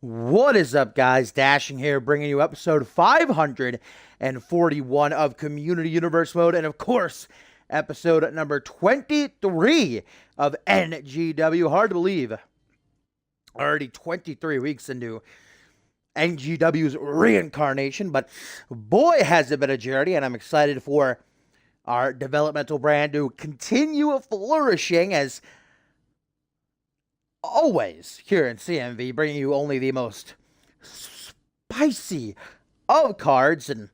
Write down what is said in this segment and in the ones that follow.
What is up, guys? Dashing here, bringing you episode 541 of Community Universe Mode, and of course, episode number 23 of NGW. Hard to believe, already 23 weeks into NGW's reincarnation, but boy, has it been a journey, and I'm excited for our developmental brand to continue flourishing as always here in CMV, bringing you only the most spicy of cards, and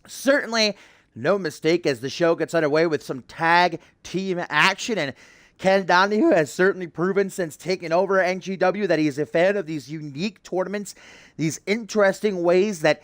certainly no mistake as the show gets underway with some tag team action. And Ken Donahue has certainly proven since taking over NGW that he's a fan of these unique tournaments, these interesting ways that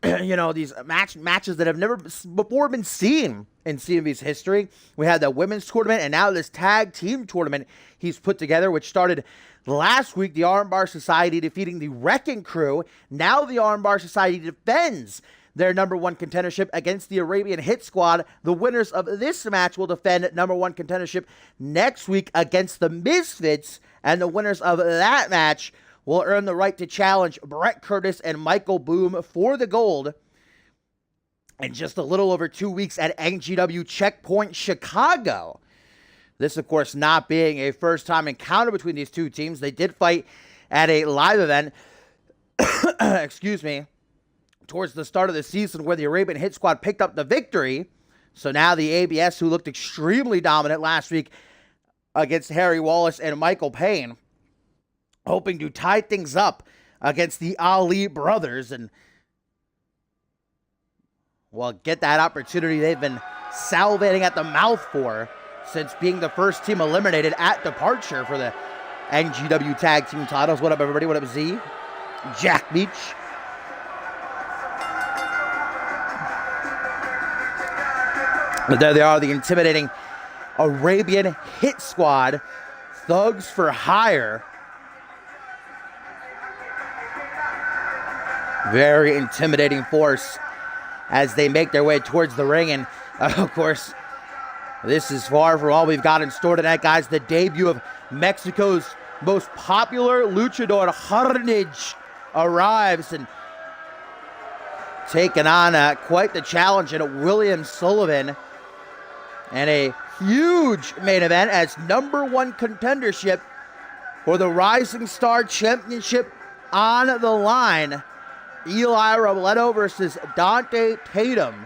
these matches that have never before been seen in CMV's history. We had the women's tournament, and now this tag team tournament he's put together, which started last week, the Armbar Society defeating the Wrecking Crew. Now the Armbar Society defends their number one contendership against the Arabian Hit Squad. The winners of this match will defend number one contendership next week against the Misfits, and the winners of that match will earn the right to challenge Brett Curtis and Michael Boom for the gold in just a little over 2 weeks at NGW Checkpoint Chicago. This, of course, not being a first-time encounter between these two teams. They did fight at a live event, excuse me, towards the start of the season where the Arabian Hit Squad picked up the victory. So now the ABS, who looked extremely dominant last week against Harry Wallace and Michael Payne, hoping to tie things up against the Ali brothers and, well, get that opportunity they've been salivating at the mouth for since being the first team eliminated at Departure for the NGW Tag Team titles. What up, everybody? What up, Z? Jack Beach. But there they are, the intimidating Arabian Hit Squad, Thugs for Hire. Very intimidating force as they make their way towards the ring. And, of course, this is far from all we've got in store tonight, guys. The debut of Mexico's most popular luchador, Carnage, arrives and taking on quite the challenge in William Sullivan. And a huge main event as number one contendership for the Rising Star Championship on the line. Eli Robledo versus Dante Tatum.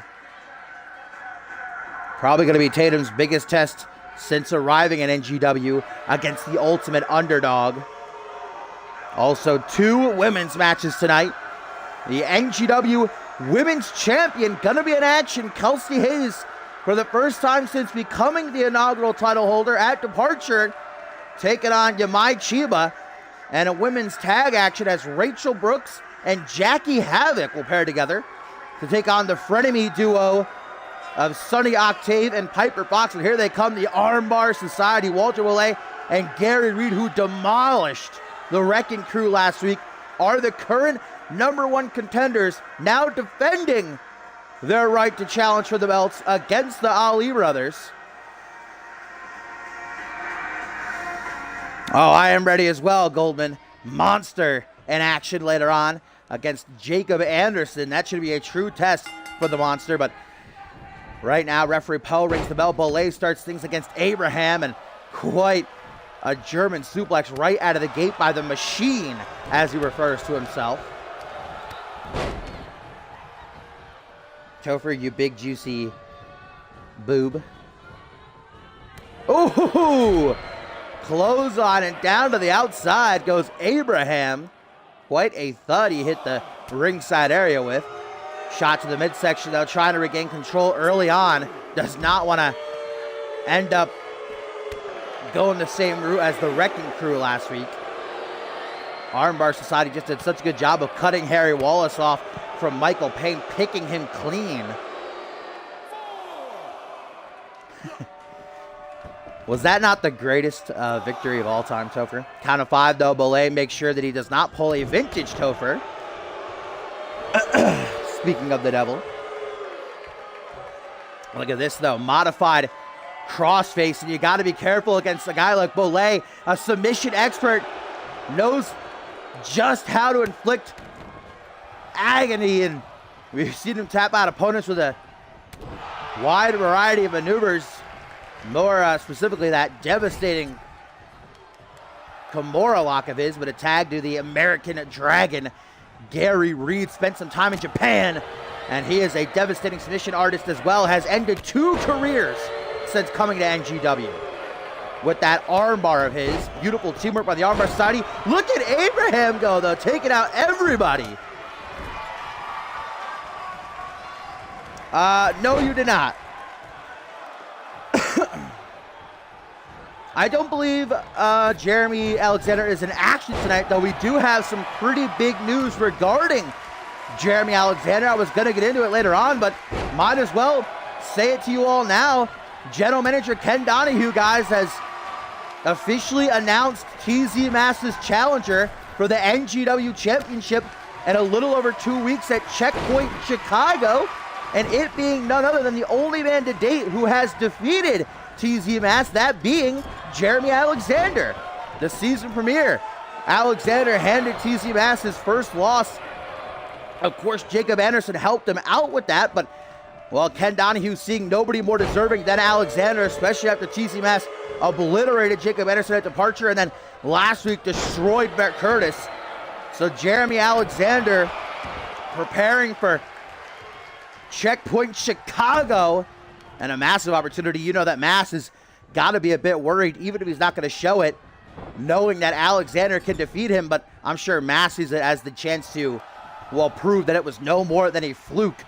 Probably going to be Tatum's biggest test since arriving at NGW against the Ultimate Underdog. Also, two women's matches tonight. The NGW Women's Champion going to be in action. Kelsey Hayes, for the first time since becoming the inaugural title holder at Departure, taking on Yamai Chiba. And a women's tag action as Rachel Brooks and Jackie Havoc will pair together to take on the frenemy duo of Sonny Octave and Piper Fox. And here they come, the Armbar Society, Walter Willey and Gary Reed, who demolished the Wrecking Crew last week, are the current number one contenders, now defending their right to challenge for the belts against the Ali brothers. Oh, I am ready as well, Goldman. Monster in action later on against Jacob Anderson. That should be a true test for the Monster, but right now, referee Pell rings the bell. Bolay starts things against Abraham, and quite a German suplex right out of the gate by the Machine, as he refers to himself. Topher, you big juicy boob. Ooh! Close on and down to the outside goes Abraham. Quite a thud he hit the ringside area with. Shot to the midsection, though, trying to regain control early on. Does not want to end up going the same route as the Wrecking Crew last week. Armbar Society just did such a good job of cutting Harry Wallace off from Michael Payne, picking him clean. Was that not the greatest victory of all time, Topher? Count of five, though. Bolay makes sure that he does not pull a vintage Topher. Speaking of the devil. Look at this, though. Modified crossface, and you got to be careful against a guy like Bolay, a submission expert. Knows just how to inflict agony, and we've seen him tap out opponents with a wide variety of maneuvers. More specifically, that devastating Kimura lock of his, but a tag to the American Dragon. Gary Reed spent some time in Japan, and he is a devastating submission artist as well. Has ended 2 careers since coming to NGW. With that armbar of his, beautiful teamwork by the Armbar Society. Look at Abraham go, though, taking out everybody. No, you did not. I don't believe Jeremy Alexander is in action tonight, though we do have some pretty big news regarding Jeremy Alexander. I was going to get into it later on, but might as well say it to you all now. General Manager Ken Donahue, guys, has officially announced TZ Mass's challenger for the NGW Championship in a little over 2 weeks at Checkpoint Chicago, and it being none other than the only man to date who has defeated TZ Mass, that being Jeremy Alexander. The season premiere, Alexander handed TZ Mass his first loss. Of course, Jacob Anderson helped him out with that, but, well, Ken Donahue seeing nobody more deserving than Alexander, especially after TZ Mass obliterated Jacob Anderson at Departure and then last week destroyed Brett Curtis. So Jeremy Alexander preparing for Checkpoint Chicago, and a massive opportunity. You know that Mass has got to be a bit worried, even if he's not going to show it, knowing that Alexander can defeat him, but I'm sure Mass sees it as the chance to, well, prove that it was no more than a fluke.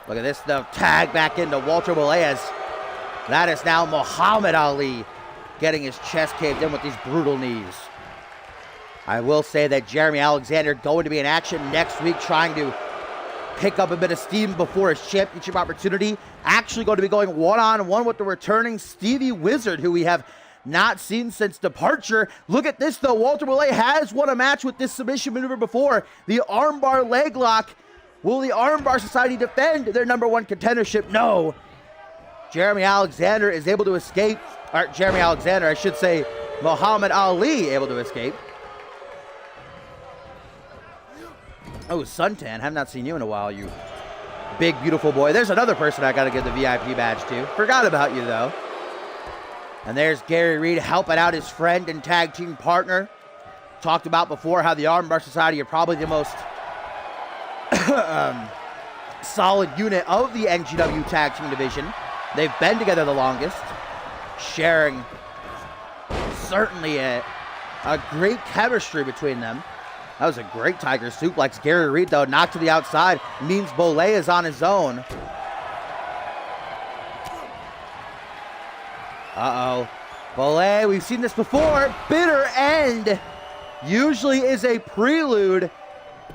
Look at this, the tag back into Walter Boleas. That is now Muhammad Ali getting his chest caved in with these brutal knees. I will say that Jeremy Alexander going to be in action next week, trying to pick up a bit of steam before his championship opportunity. Actually going to be going one-on-one with the returning Stevie Wizard, who we have not seen since Departure. Look at this, though. Walter Bolet has won a match with this submission maneuver before. The armbar leg lock. Will the Armbar Society defend their #1 contendership? No. Jeremy Alexander is able to escape. Or Jeremy Alexander, I should say, Muhammad Ali able to escape. Oh, Suntan, have not seen you in a while, you big, beautiful boy. There's another person I got to give the VIP badge to. Forgot about you, though. And there's Gary Reed helping out his friend and tag team partner. Talked about before how the Armbar Society are probably the most solid unit of the NGW tag team division. They've been together the longest, sharing certainly a great chemistry between them. That was a great Tiger suplex. Gary Reed, though, knocked to the outside. Means Bolet is on his own. Uh-oh. Bolet, we've seen this before. Bitter end usually is a prelude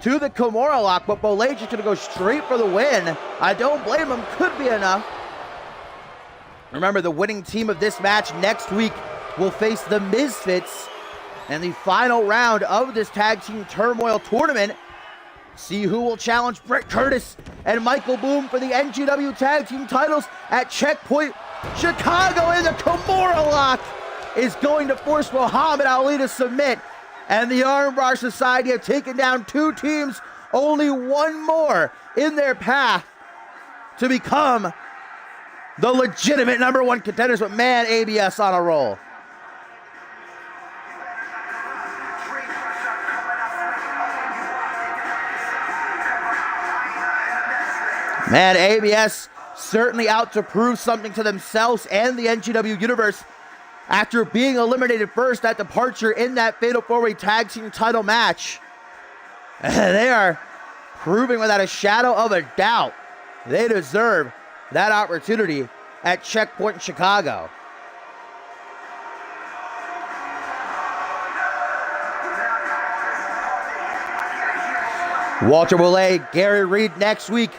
to the Kimura lock, but Bolet just going to go straight for the win. I don't blame him. Could be enough. Remember, the winning team of this match next week will face the Misfits in the final round of this tag team turmoil tournament. See who will challenge Brett Curtis and Michael Boom for the NGW tag team titles at Checkpoint Chicago. And the Kimura lock is going to force Muhammad Ali to submit. And the Armbar Society have taken down 2 teams, only one more in their path to become the legitimate #1 contenders. But man, ABS on a roll. Man, ABS certainly out to prove something to themselves and the NGW universe after being eliminated first at Departure in that Fatal 4-Way Tag Team title match. They are proving without a shadow of a doubt they deserve that opportunity at Checkpoint Chicago. Walter Bolet, Gary Reed next week.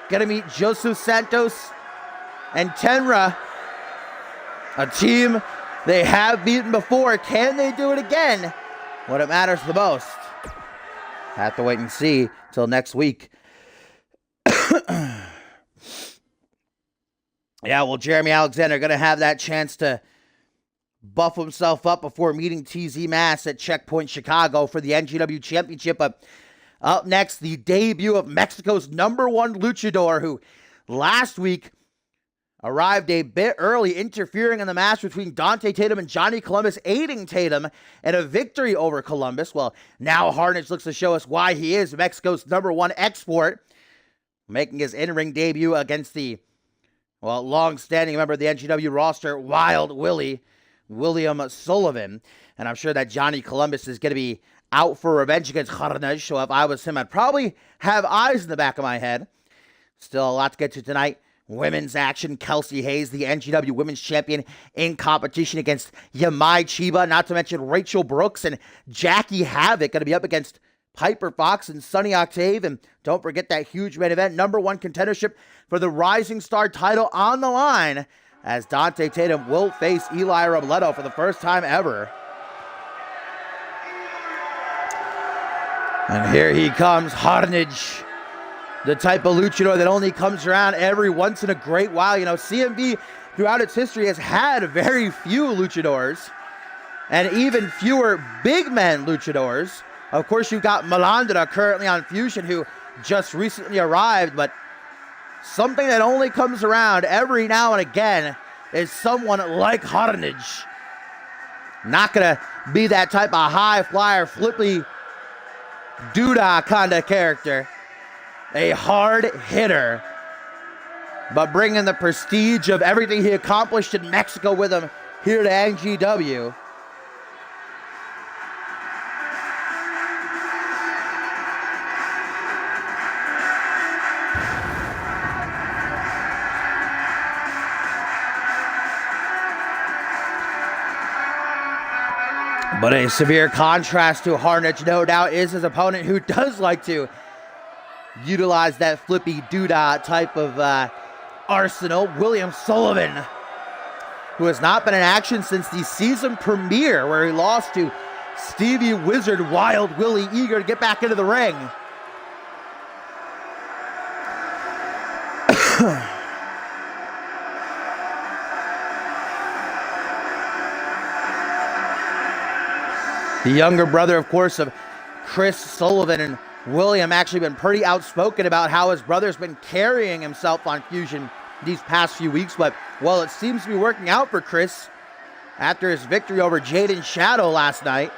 Gonna meet Joseph Santos and Tenra, a team they have beaten before. Can they do it again? What it matters the most. Have to wait and see till next week. Yeah, well, Jeremy Alexander gonna have that chance to buff himself up before meeting TZ Mass at Checkpoint Chicago for the NGW Championship. But up next, the debut of Mexico's #1 luchador, who last week arrived a bit early, interfering in the match between Dante Tatum and Johnny Columbus, aiding Tatum in a victory over Columbus. Well, now Harnage looks to show us why he is Mexico's #1 export, making his in-ring debut against the, well, long-standing member of the NGW roster, Wild William Sullivan. And I'm sure that Johnny Columbus is going to be out for revenge against Harnage, so if I was him, I'd probably have eyes in the back of my head. Still a lot to get to tonight. Women's action. Kelsey Hayes, the NGW Women's Champion, in competition against Yamai Chiba, not to mention Rachel Brooks and Jackie Havoc, going to be up against Piper Fox and Sunny Octave. And don't forget that huge main event, #1 contendership for the Rising Star title on the line, as Dante Tatum will face Eli Robledo for the first time ever. And here he comes, Harnage. The type of luchador that only comes around every once in a great while. You know, CMV throughout its history has had very few luchadors, and even fewer big men luchadors. Of course, you've got Melandra currently on Fusion, who just recently arrived, but something that only comes around every now and again is someone like Harnage. Not gonna be that type of high flyer, flippy doodah kind of character. A hard hitter, but bringing the prestige of everything he accomplished in Mexico with him here to NGW. But a severe contrast to Harnage, no doubt, is his opponent, who does like to utilize that flippy doodah type of arsenal, William Sullivan, who has not been in action since the season premiere, where he lost to Stevie Wizard Wild Willie, eager to get back into the ring. The younger brother, of course, of Chris Sullivan, and William actually been pretty outspoken about how his brother's been carrying himself on Fusion these past few weeks. But, well, it seems to be working out for Chris after his victory over Jaden Shadow last night.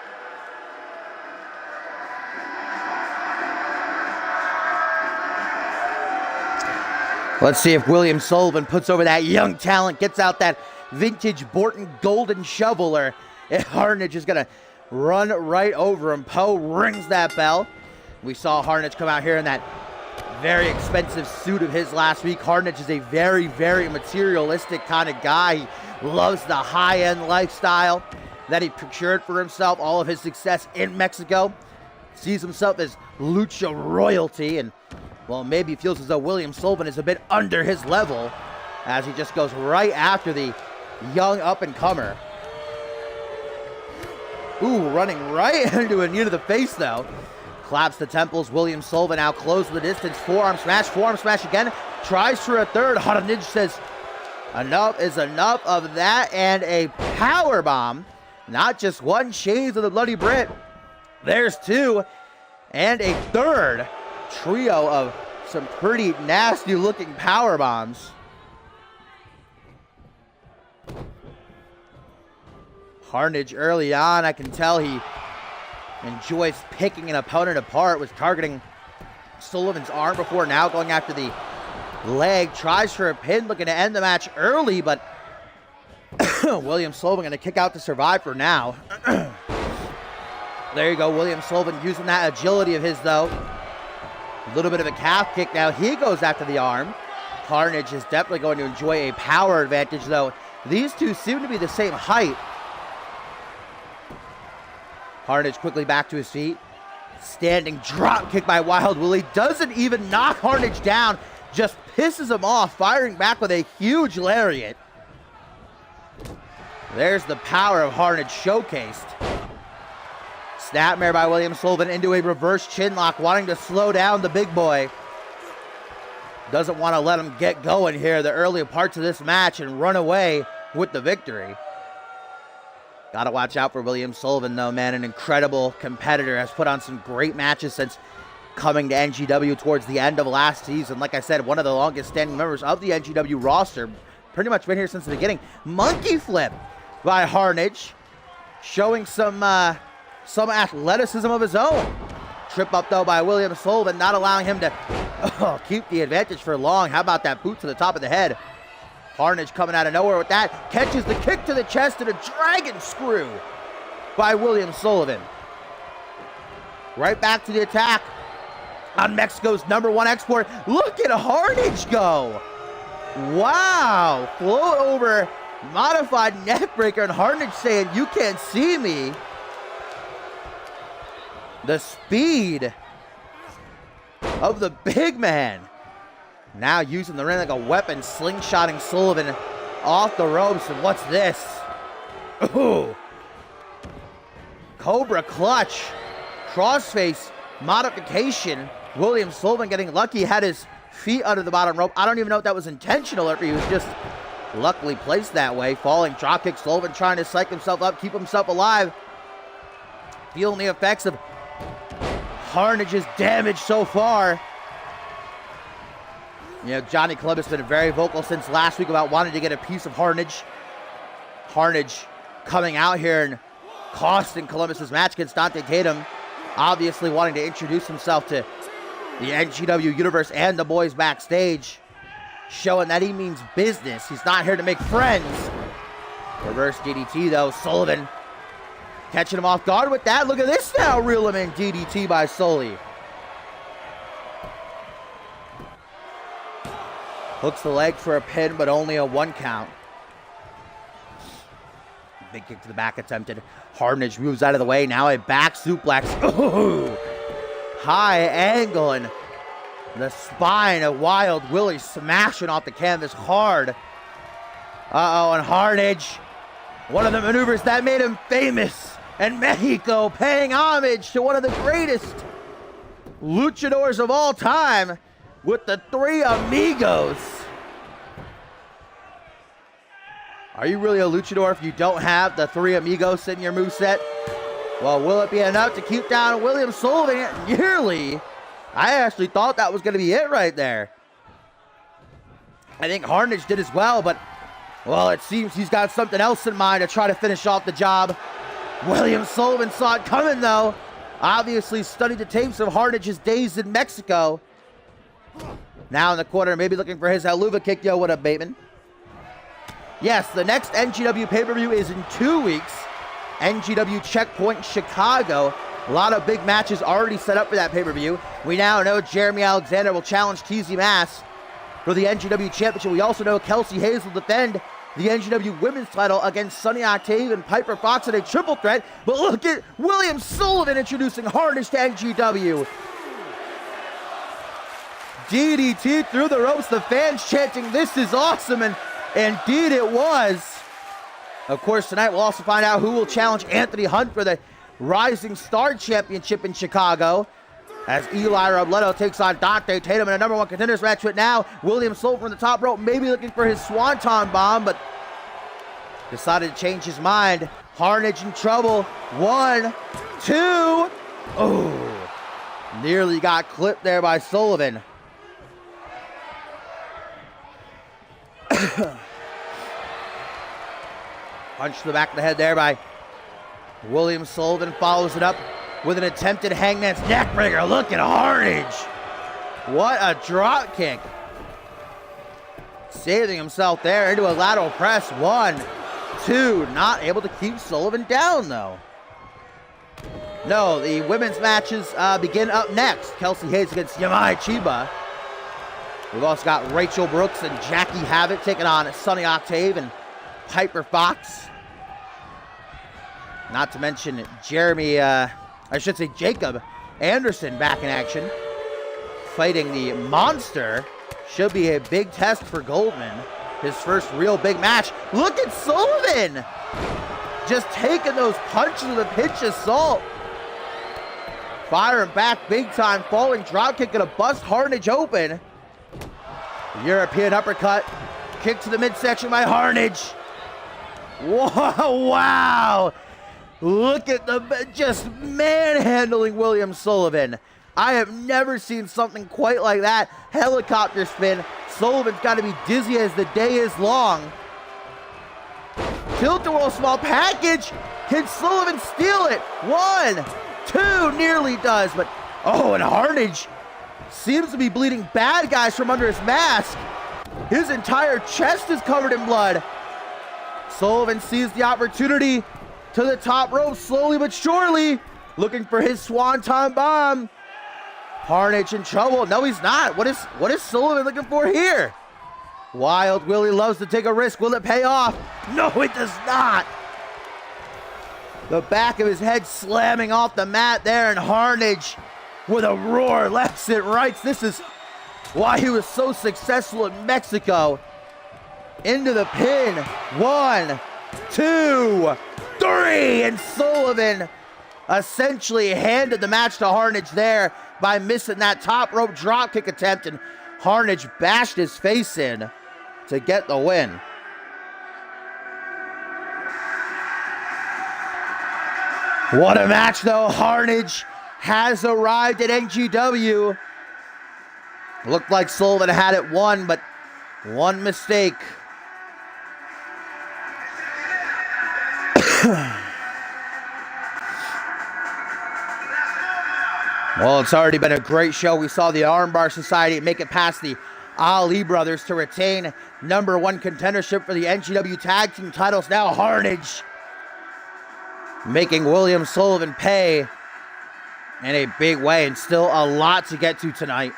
Let's see if William Sullivan puts over that young talent, gets out that vintage Borton golden shovel, or if Harnage is going to run right over him. Poe rings that bell. We saw Harnage come out here in that very expensive suit of his last week. Harnage is a very, very materialistic kind of guy. He loves the high-end lifestyle that he procured for himself, all of his success in Mexico. Sees himself as lucha royalty, and, well, maybe feels as though William Sullivan is a bit under his level, as he just goes right after the young up-and-comer. Ooh, running right into a knee to the face, though. Claps the temples. William Sullivan now closing the distance. Forearm smash again. Tries for a third. Harnage says enough is enough of that, and a power bomb. Not just one, shades of the Bloody Brit. There's two, and a third. Trio of some pretty nasty looking power bombs. Harnage early on, I can tell he enjoys picking an opponent apart. Was targeting Sullivan's arm before, now going after the leg. Tries for a pin, looking to end the match early, but William Sullivan going to kick out to survive for now. There you go, William Sullivan using that agility of his, though. A little bit of a calf kick now. He goes after the arm. Harnage is definitely going to enjoy a power advantage, though. These two seem to be the same height. Harnage quickly back to his feet. Standing drop kick by Wild Willie. Doesn't even knock Harnage down. Just pisses him off, firing back with a huge lariat. There's the power of Harnage showcased. Snapmare by William Sullivan into a reverse chin lock, wanting to slow down the big boy. Doesn't want to let him get going here the early parts of this match and run away with the victory. Got to watch out for William Sullivan, though, man. An incredible competitor. Has put on some great matches since coming to NGW towards the end of last season. Like I said, one of the longest standing members of the NGW roster. Pretty much been here since the beginning. Monkey flip by Harnage. Showing some athleticism of his own. Trip up, though, by William Sullivan, not allowing him to keep the advantage for long. How about that boot to the top of the head? Harnage coming out of nowhere with that. Catches the kick to the chest and a dragon screw by William Sullivan. Right back to the attack on Mexico's #1 export. Look at Harnage go. Wow. Float over, modified neckbreaker, and Harnage saying, "You can't see me." The speed of the big man. Now using the ring like a weapon, slingshotting Sullivan off the ropes. And what's this? Ooh. Cobra clutch. Crossface modification. William Sullivan getting lucky. Had his feet under the bottom rope. I don't even know if that was intentional or if he was just luckily placed that way. Falling dropkick. Sullivan trying to psych himself up, keep himself alive. Feeling the effects of Harnage's damage so far. You know, Johnny Club has been very vocal since last week about wanting to get a piece of Harnage. Harnage coming out here and costing Columbus's match against Dante Tatum. Obviously wanting to introduce himself to the NGW universe and the boys backstage. Showing that he means business. He's not here to make friends. Reverse DDT though. Sullivan catching him off guard with that. Look at this now. Reel him in. DDT by Sully. Hooks the leg for a pin, but only a 1 count. Big kick to the back attempted. Harnage moves out of the way. Now a back suplex. Ooh. High angle and the spine of Wild Willie smashing off the canvas hard. Uh-oh, and Harnage. One of the maneuvers that made him famous in Mexico, paying homage to one of the greatest luchadors of all time with the Three Amigos. Are you really a luchador if you don't have the Three Amigos in your moveset? Well, will it be enough to keep down William Sullivan nearly? I actually thought that was going to be it right there. I think Harnage did as well, but, well, it seems he's got something else in mind to try to finish off the job. William Sullivan saw it coming, though. Obviously studied the tapes of Harnage's days in Mexico. Now in the corner, maybe looking for his Helluva kick. Yo, what up, Bateman? Yes, the next NGW pay-per-view is in 2 weeks. NGW Checkpoint Chicago. A lot of big matches already set up for that pay-per-view. We now know Jeremy Alexander will challenge TZ Mass for the NGW Championship. We also know Kelsey Hayes will defend the NGW Women's title against Sonny Octave and Piper Fox in a triple threat. But look at William Sullivan introducing Harnage to NGW. DDT through the ropes. The fans chanting, "This is awesome," and indeed it was. Of course, tonight we'll also find out who will challenge Anthony Hunt for the Rising Star Championship in Chicago, as Eli Robledo takes on Dante Tatum in a #1 contenders match. But now William Sullivan from the top rope, maybe looking for his swanton bomb, but decided to change his mind. Harnage in trouble. 1, 2. Oh, nearly got clipped there by Sullivan. Punch to the back of the head there by William Sullivan. Follows it up with an attempted hangman's neckbreaker. Look at Harnage. What a drop kick. Saving himself there into a lateral press. 1, 2. Not able to keep Sullivan down, though. No, the women's matches begin up next. Kelsey Hayes against Yamai Chiba. We've also got Rachel Brooks and Jackie Havoc taking on Sonny Octave and Piper Fox. Not to mention Jacob Anderson back in action. Fighting the Monster. Should be a big test for Goldman. His first real big match. Look at Sullivan! Just taking those punches with a pinch of salt. Firing back big time. Falling dropkick gonna bust Harnage open. European uppercut. Kick to the midsection by Harnage. Whoa, wow. Look at the just manhandling William Sullivan. I have never seen something quite like that. Helicopter spin. Sullivan's got to be dizzy as the day is long. Tilt-a-whirl small package. Can Sullivan steal it? 1, 2, nearly does, but oh, and Harnage seems to be bleeding bad guys from under his mask. His entire chest is covered in blood. Sullivan sees the opportunity to the top rope slowly but surely, looking for his swanton bomb. Harnage in trouble. No, he's not. What is Sullivan looking for here? Wild Willie loves to take a risk. Will it pay off? No, it does not. The back of his head slamming off the mat there, and Harnage with a roar lefts and rights. This is why he was so successful in Mexico. Into the pin. 1, 2, 3, and Sullivan essentially handed the match to Harnage there by missing that top rope dropkick attempt, and Harnage bashed his face in to get the win. What a match though. Harnage has arrived at NGW. Looked like Sullivan had it won, but one mistake. Well, it's already been a great show. We saw the Armbar Society make it past the Ali brothers to retain #1 contendership for the NGW tag team titles. Now Harnage making William Sullivan pay in a big way, and still a lot to get to tonight.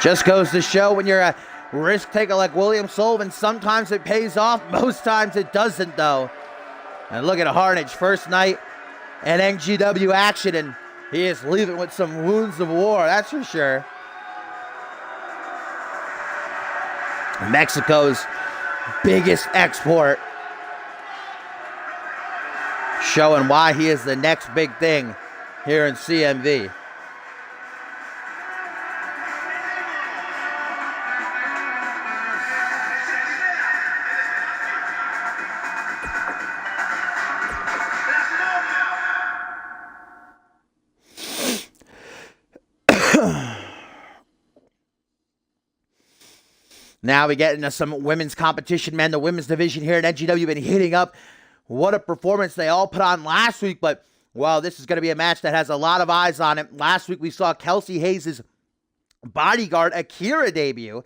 Just goes to show when you're a risk taker like William Sullivan, sometimes it pays off, most times it doesn't though. And look at Harnage, first night in NGW action, and he is leaving with some wounds of war, that's for sure. Mexico's biggest export, showing why he is the next big thing here in CMV. Now we get into some women's competition, man. The women's division here at NGW been heating up. What a performance they all put on last week. But, well, this is going to be a match that has a lot of eyes on it. Last week we saw Kelsey Hayes' bodyguard, Akira, debut,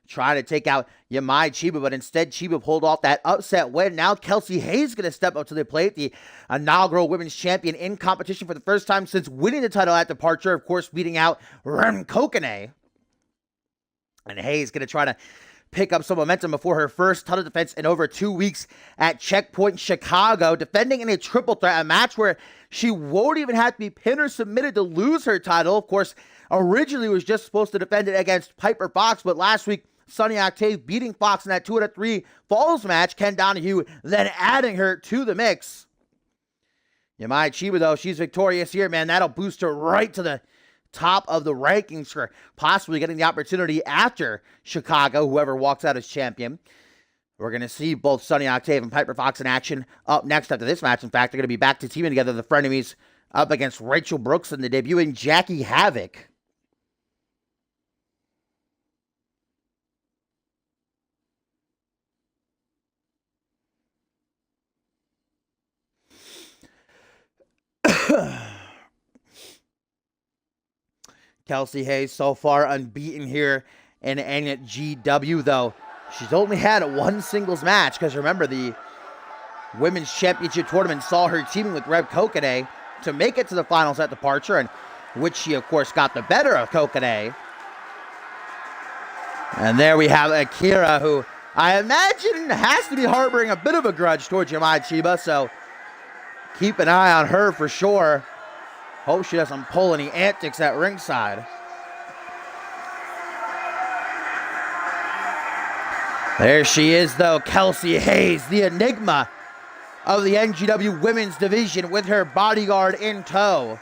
trying to take out Yamai Chiba, but instead Chiba pulled off that upset win. Now Kelsey Hayes is going to step up to the plate, the inaugural women's champion in competition for the first time since winning the title at Departure, of course, beating out Ren Kokone. And Hayes going to try to pick up some momentum before her first title defense in over 2 weeks at Checkpoint Chicago, defending in a triple threat, a match where she won't even have to be pinned or submitted to lose her title. Of course, originally was just supposed to defend it against Piper Fox, but last week, Sonny Octave beating Fox in that 2 out of 3 falls match. Ken Donahue then adding her to the mix. Yamai Chiba, though, she's victorious here, man. That'll boost her right to the top of the rankings for possibly getting the opportunity after Chicago, whoever walks out as champion. We're going to see both Sonny Octave and Piper Fox in action up next after this match. In fact, they're going to be back to teaming together, the frenemies, up against Rachel Brooks and the debuting Jackie Havoc. Kelsey Hayes so far unbeaten here in NGW, though she's only had one singles match, because remember, the Women's Championship Tournament saw her teaming with Reb Kokone to make it to the finals at Departure, and which she, of course, got the better of Kokone. And there we have Akira, who I imagine has to be harboring a bit of a grudge towards Yamai Chiba, so keep an eye on her for sure. Hope she doesn't pull any antics at ringside. There she is, though, Kelsey Hayes, the enigma of the NGW women's division, with her bodyguard in tow.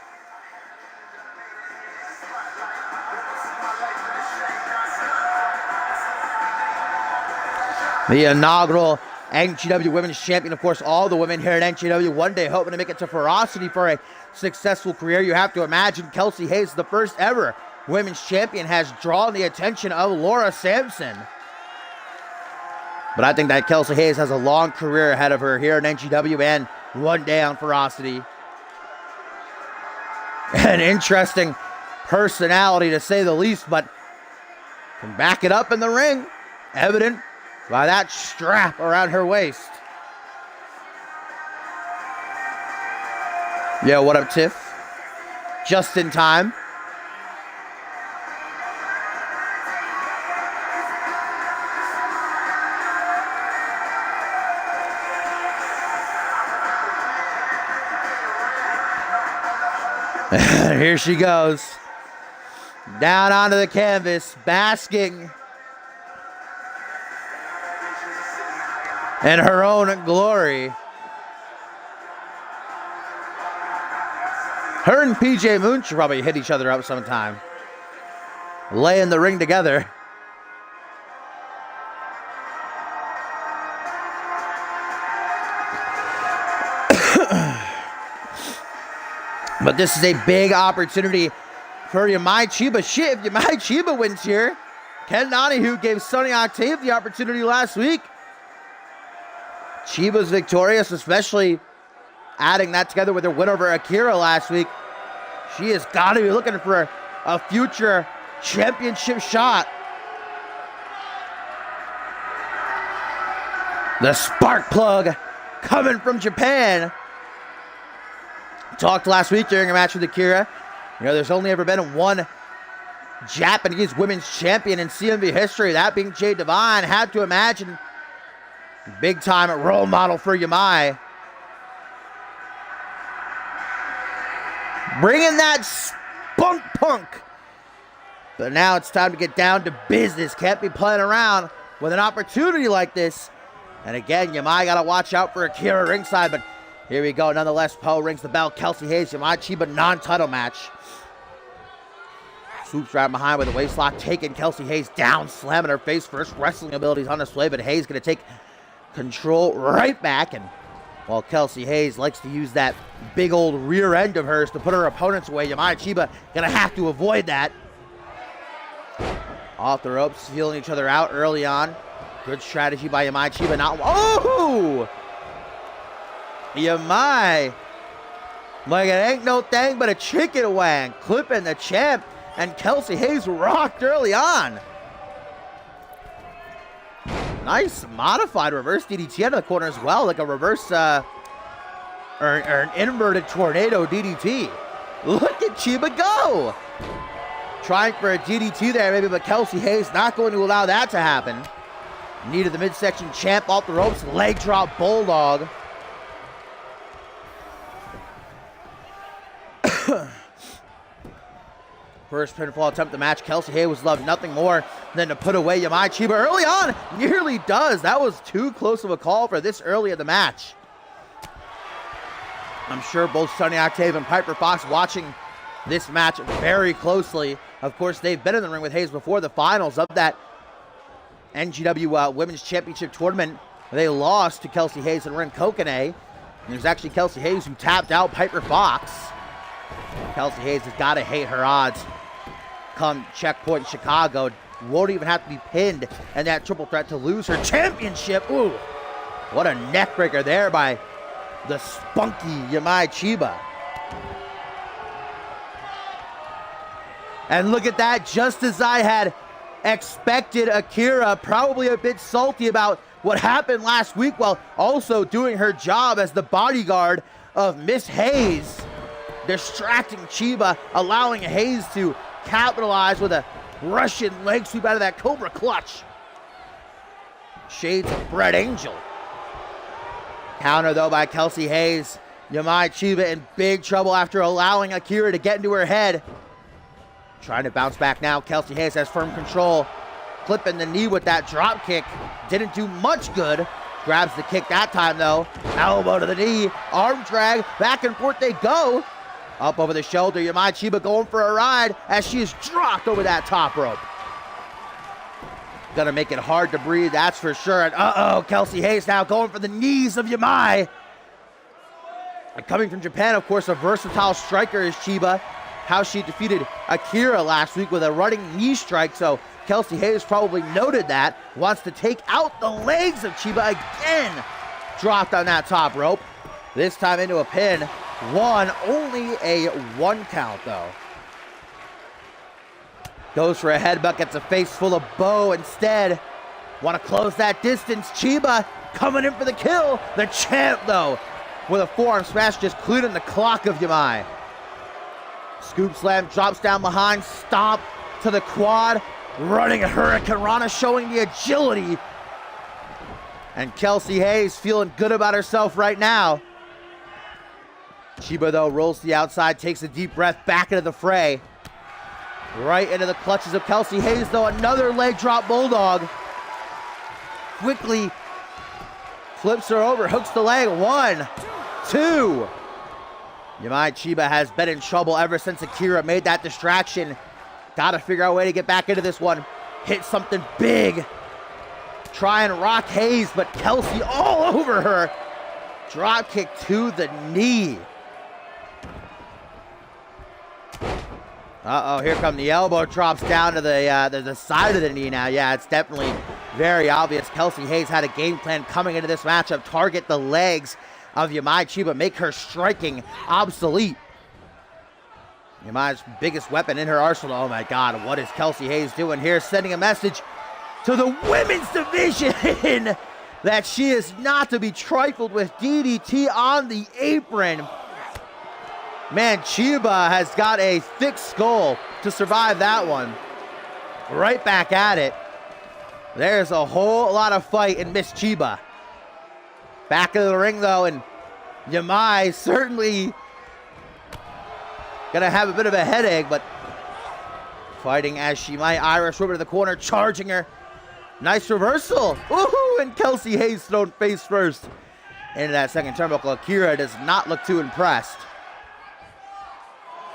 The inaugural NGW Women's Champion. Of course, all the women here at NGW one day hoping to make it to Ferocity for a successful career. You have to imagine Kelsey Hayes, the first ever Women's Champion, has drawn the attention of Laura Sampson. But I think that Kelsey Hayes has a long career ahead of her here at NGW and one day on Ferocity. An interesting personality to say the least, but can back it up in the ring. Evident by that strap around her waist. Yeah, what up, Tiff? Just in time. Here she goes. Down onto the canvas, basking in her own glory. Her and PJ Moon should probably hit each other up sometime. Lay in the ring together. But this is a big opportunity for Yamai Chiba. Shit, if Yamai Chiba wins here, Ken Donahue gave Sonny Octave the opportunity last week. Chiba's victorious, especially adding that together with her win over Akira last week. She has got to be looking for a future championship shot. The spark plug coming from Japan. Talked last week during a match with Akira. You know, there's only ever been one Japanese women's champion in CMV history, that being Jade Devine. Had to imagine big time role model for Yamai. Bringing that spunk punk. But now it's time to get down to business. Can't be playing around with an opportunity like this. And again, Yamai got to watch out for Akira ringside, but here we go. Nonetheless, Poe rings the bell. Kelsey Hayes, Yamai Chiba non-title match. Swoops right behind with a waist lock, taking Kelsey Hayes down, slamming her face. First wrestling abilities on display, but Hayes going to take control right back. And while Kelsey Hayes likes to use that big old rear end of hers to put her opponents away, Yamai Chiba going to have to avoid that. Off the ropes, feeling each other out early on. Good strategy by Yamai Chiba. Not, oh! Yamai, like it ain't no thing but a chicken wang, clipping the champ, and Kelsey Hayes rocked early on. Nice modified reverse DDT out of the corner as well, like a reverse or an inverted tornado DDT. Look at Chiba go! Trying for a DDT there maybe, but Kelsey Hayes not going to allow that to happen. Knee to the midsection champ off the ropes, leg drop bulldog. First pinfall attempt of the match. Kelsey Hayes was loved nothing more than to put away Yamai Chiba early on. Nearly does. That was too close of a call for this early in the match. I'm sure both Sonny Octave and Piper Fox watching this match very closely. Of course, they've been in the ring with Hayes before the finals of that NGW Women's Championship Tournament. They lost to Kelsey Hayes and Ren Kokone. And it was actually Kelsey Hayes who tapped out Piper Fox. Kelsey Hayes has got to hate her odds come Checkpoint Chicago. Won't even have to be pinned in that triple threat to lose her championship. Ooh, what a neck breaker there by the spunky Yamai Chiba. And look at that, just as I had expected, Akira probably a bit salty about what happened last week while also doing her job as the bodyguard of Miss Hayes. Distracting Chiba, allowing Hayes to capitalize with a Russian leg sweep out of that Cobra clutch. Shades of Brett Angel. Counter though by Kelsey Hayes. Yamai Chiba in big trouble after allowing Akira to get into her head. Trying to bounce back now. Kelsey Hayes has firm control. Clipping the knee with that drop kick. Didn't do much good. Grabs the kick that time though. Elbow to the knee. Arm drag. Back and forth they go. Up over the shoulder. Yamai Chiba going for a ride as she is dropped over that top rope. gonna make it hard to breathe, that's for sure. And Kelsey Hayes now going for the knees of Yamai. And coming from Japan, of course, a versatile striker is Chiba. How she defeated Akira last week with a running knee strike, so Kelsey Hayes probably noted that. Wants to take out the legs of Chiba again. Dropped on that top rope. This time into a pin. Only a 1 count though. Goes for a headbutt, gets a face full of bow instead. Want to close that distance. Chiba coming in for the kill. The champ though, with a forearm smash, just clearing the clock of Yamai. Scoop slam, drops down behind, stomp to the quad. Running a Hurricane Rana, showing the agility. And Kelsey Hayes feeling good about herself right now. Chiba though rolls to the outside, takes a deep breath, back into the fray. Right into the clutches of Kelsey Hayes though, another leg drop bulldog. Quickly flips her over, hooks the leg, 1, 2. Yamai Chiba has been in trouble ever since Akira made that distraction. Gotta figure out a way to get back into this one. Hit something big. Try and rock Hayes, but Kelsey all over her. Drop kick to the knee. Here come the elbow, drops down to the side of the knee now. Yeah, it's definitely very obvious. Kelsey Hayes had a game plan coming into this matchup. Target the legs of Yamai Chiba, make her striking obsolete. Yamai's biggest weapon in her arsenal. Oh my God, what is Kelsey Hayes doing here? Sending a message to the women's division that she is not to be trifled with. DDT on the apron. Man, Chiba has got a thick skull to survive that one. Right back at it. There's a whole lot of fight in Miss Chiba. Back of the ring though, and Yamai certainly gonna have a bit of a headache, but fighting as she might. Irish Whip to the corner, charging her. Nice reversal. Woohoo! And Kelsey Hayes thrown face first into that second turnbuckle. Akira does not look too impressed.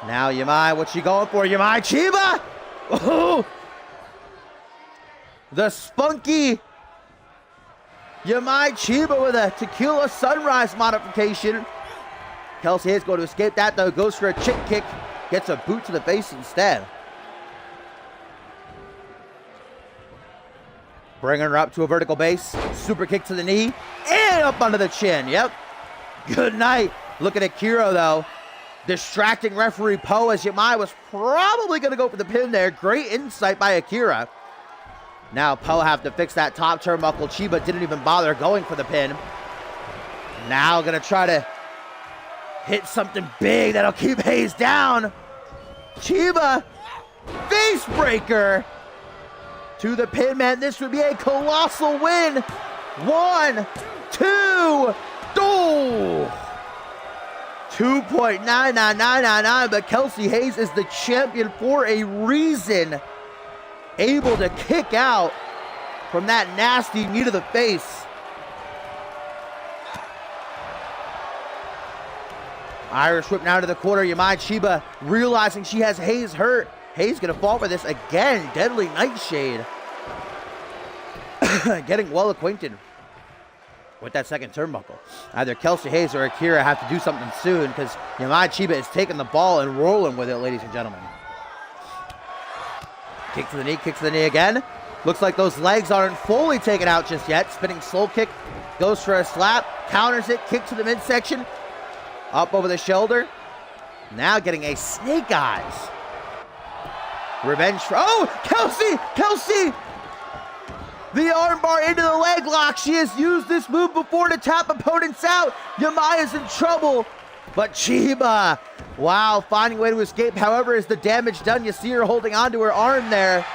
Now Yamai, what's she going for? Yamai Chiba! Ooh. The spunky Yamai Chiba with a Tequila Sunrise modification. Kelsey Hayes going to escape that though. Goes for a chick kick. Gets a boot to the face instead. Bringing her up to a vertical base. Super kick to the knee. And up under the chin. Yep. Good night. Look at Akira though. Distracting referee Poe as Yamai was probably going to go for the pin there. Great insight by Akira. Now Poe have to fix that top turnbuckle. Chiba didn't even bother going for the pin. Now going to try to hit something big that'll keep Hayes down. Chiba, face breaker to the pin, man. This would be a colossal win. 1, 2, 2.99999, but Kelsey Hayes is the champion for a reason. Able to kick out from that nasty knee to the face. Irish Whip now to the corner. Yamai Chiba realizing she has Hayes hurt. Hayes gonna fall for this again. Deadly Nightshade. Getting well acquainted with that second turnbuckle. Either Kelsey Hayes or Akira have to do something soon because Yamai Chiba is taking the ball and rolling with it, ladies and gentlemen. Kick to the knee again. Looks like those legs aren't fully taken out just yet. Spinning slow kick, goes for a slap, counters it, kick to the midsection, up over the shoulder. Now getting a snake eyes. Revenge for, Kelsey! The armbar into the leg lock. She has used this move before to tap opponents out. Yamai is in trouble. But Chiba, wow, finding a way to escape. However, is the damage done? You see her holding onto her arm there.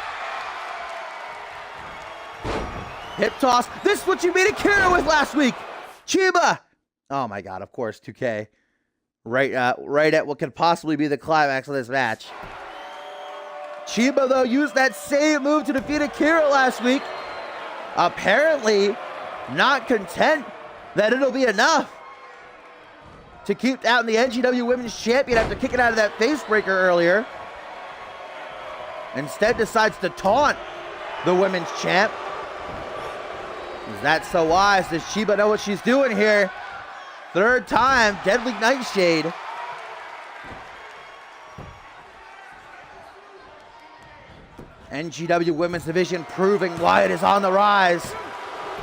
Hip toss. This is what you beat Akira with last week. Chiba. Oh my God, of course, 2K. Right at what could possibly be the climax of this match. Chiba, though, used that same move to defeat Akira last week. Apparently not content that it'll be enough to keep out in the NGW Women's Champion after kicking out of that face breaker earlier. Instead decides to taunt the women's champ. Is that so wise? Does Chiba know what she's doing here? Third time, Deadly Nightshade. NGW Women's Division proving why it is on the rise.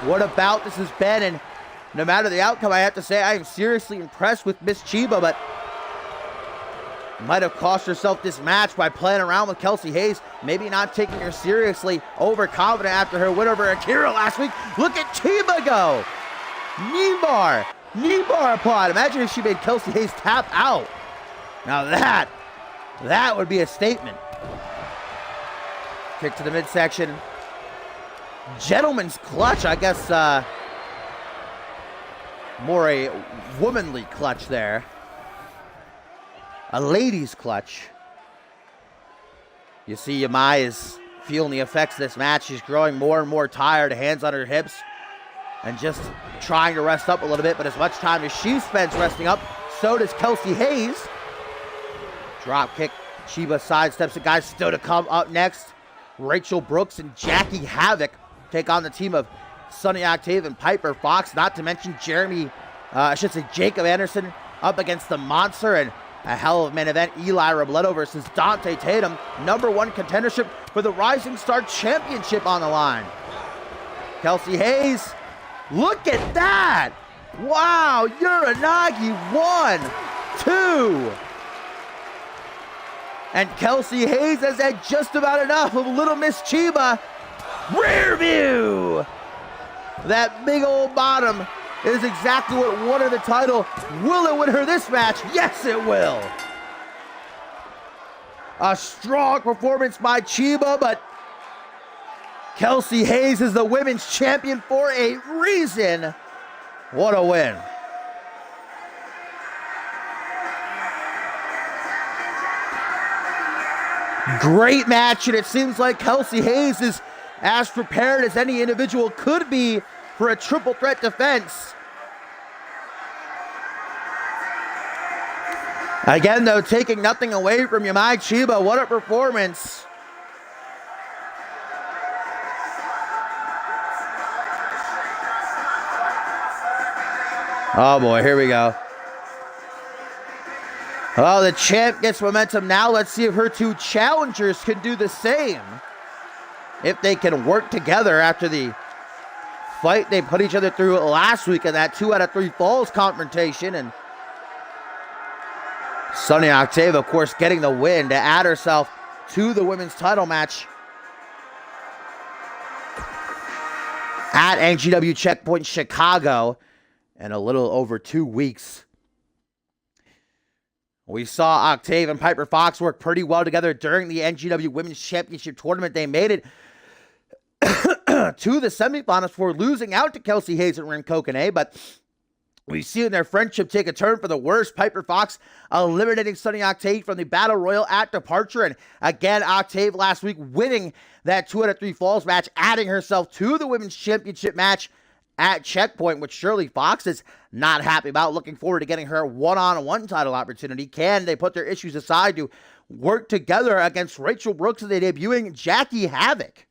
What a bout this has been, and no matter the outcome, I have to say I am seriously impressed with Miss Chiba, but might have cost herself this match by playing around with Kelsey Hayes, maybe not taking her seriously, overconfident after her win over Akira last week. Look at Chiba go! Knee bar applied. Imagine if she made Kelsey Hayes tap out. Now that would be a statement. Kick to the midsection. Gentleman's clutch, I guess, more a womanly clutch there. A lady's clutch. You see Yamai is feeling the effects of this match. She's growing more and more tired, hands on her hips, and just trying to rest up a little bit. But as much time as she spends resting up, so does Kelsey Hayes. Drop kick. Chiba sidesteps the guy still to come. Up next, Rachel Brooks and Jackie Havoc take on the team of Sunny Octave and Piper Fox, not to mention Jacob Anderson up against the Monster, and a hell of a main event, Eli Robledo versus Dante Tatum, #1 contendership for the Rising Star Championship on the line. Kelsey Hayes, look at that! Wow, Uranagi 1, 2. And Kelsey Hayes has had just about enough of Little Miss Chiba. Rear view! That big old bottom is exactly what won her the title. Will it win her this match? Yes, it will. A strong performance by Chiba, but Kelsey Hayes is the women's champion for a reason. What a win. Great match, and it seems like Kelsey Hayes is as prepared as any individual could be for a triple threat defense. Again, though, taking nothing away from Yamai Chiba. What a performance. Oh boy, here we go. Oh, the champ gets momentum now. Let's see if her two challengers can do the same. If they can work together after the fight they put each other through last week in that 2 out of 3 falls confrontation. And Sunny Octave, of course, getting the win to add herself to the women's title match at NGW Checkpoint Chicago in a little over 2 weeks. We saw Octave and Piper Fox work pretty well together during the NGW Women's Championship Tournament. They made it to the semifinals before losing out to Kelsey Hayes and Ren Kokone, but we've seen their friendship take a turn for the worse. Piper Fox eliminating Sunny Octave from the Battle Royal at Departure, and again, Octave last week winning that 2 out of 3 falls match, adding herself to the Women's Championship match at Checkpoint, which Shirley Fox is not happy about. Looking forward to getting her one-on-one title opportunity. Can they put their issues aside to work together against Rachel Brooks as they debuting Jackie Havoc?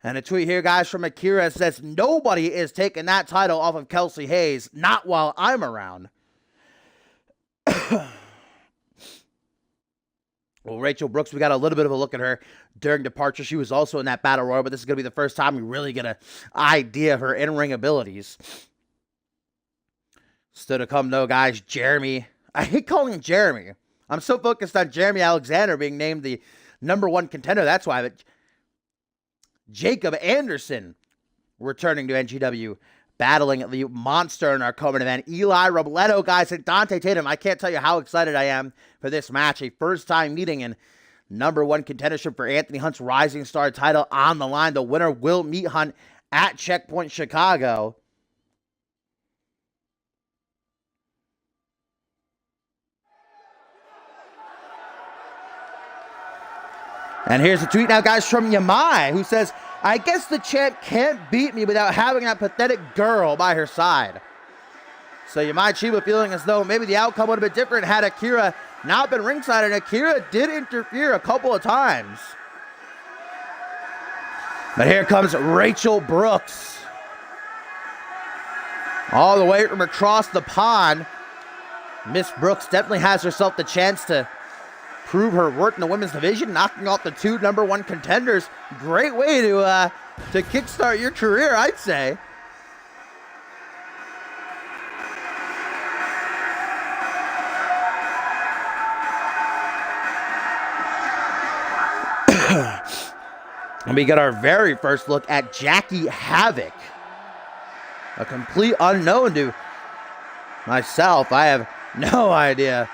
And a tweet here, guys, from Akira says, nobody is taking that title off of Kelsey Hayes, not while I'm around. Well, Rachel Brooks, we got a little bit of a look at her during Departure. She was also in that Battle Royal, but this is going to be the first time we really get an idea of her in-ring abilities. Still to come, though, guys, Jeremy. I hate calling him Jeremy. I'm so focused on Jeremy Alexander being named the #1 contender. That's why. But Jacob Anderson returning to NGW, battling the Monster in our co-main event. Eli Robledo, guys, and Dante Tatum. I can't tell you how excited I am for this match. A first-time meeting in #1 contendership for Anthony Hunt's Rising Star title on the line. The winner will meet Hunt at Checkpoint Chicago. And here's a tweet now, guys, from Yamai, who says, I guess the champ can't beat me without having that pathetic girl by her side. So you might Chiba feeling as though maybe the outcome would have been different had Akira not been ringside, and Akira did interfere a couple of times. But here comes Rachel Brooks. All the way from across the pond. Miss Brooks definitely has herself the chance to prove her worth in the women's division, knocking off the 2 number 1 contenders. Great way to kickstart your career, I'd say. And we get our very first look at Jackie Havoc. A complete unknown to myself. I have no idea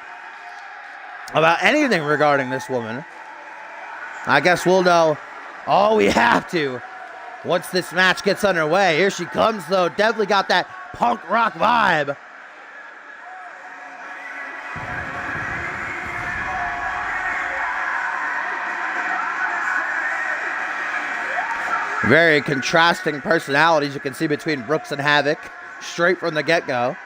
about anything regarding this woman. I guess we'll know all we have to once this match gets underway. Here she comes, though. Definitely got that punk rock vibe. Very contrasting personalities you can see between Brooks and Havoc, straight from the get-go.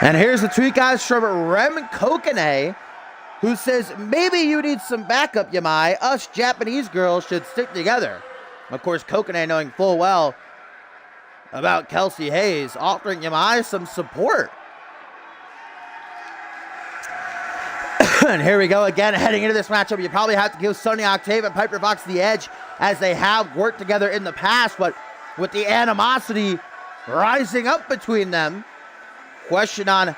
And here's the tweet, guys, from Rem Kokane, who says, maybe you need some backup, Yamai. Us Japanese girls should stick together. Of course, Kokane knowing full well about Kelsey Hayes, offering Yamai some support. And here we go again, heading into this matchup. You probably have to give Sonny Octave and Piper Fox the edge, as they have worked together in the past, but with the animosity rising up between them, question on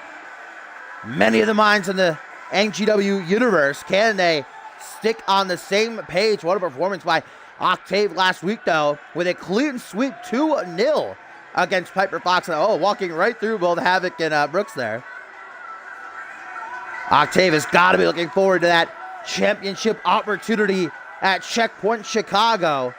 many of the minds in the NGW universe. Can they stick on the same page? What a performance by Octave last week, though, with a clean sweep 2-0 against Piper Fox. Oh, walking right through both Havoc and Brooks there. Octave has got to be looking forward to that championship opportunity at Checkpoint Chicago.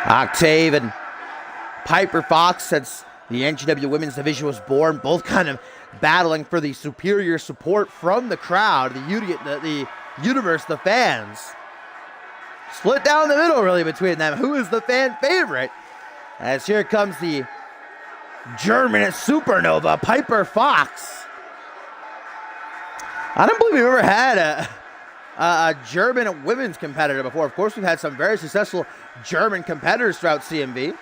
Octave and Piper Fox, since the NGW Women's Division was born, both kind of battling for the superior support from the crowd, the universe, the fans. Split down the middle, really, between them. Who is the fan favorite? As here comes the German supernova, Piper Fox. I don't believe we've ever had a German women's competitor before. Of course, we've had some very successful German competitors throughout CMV.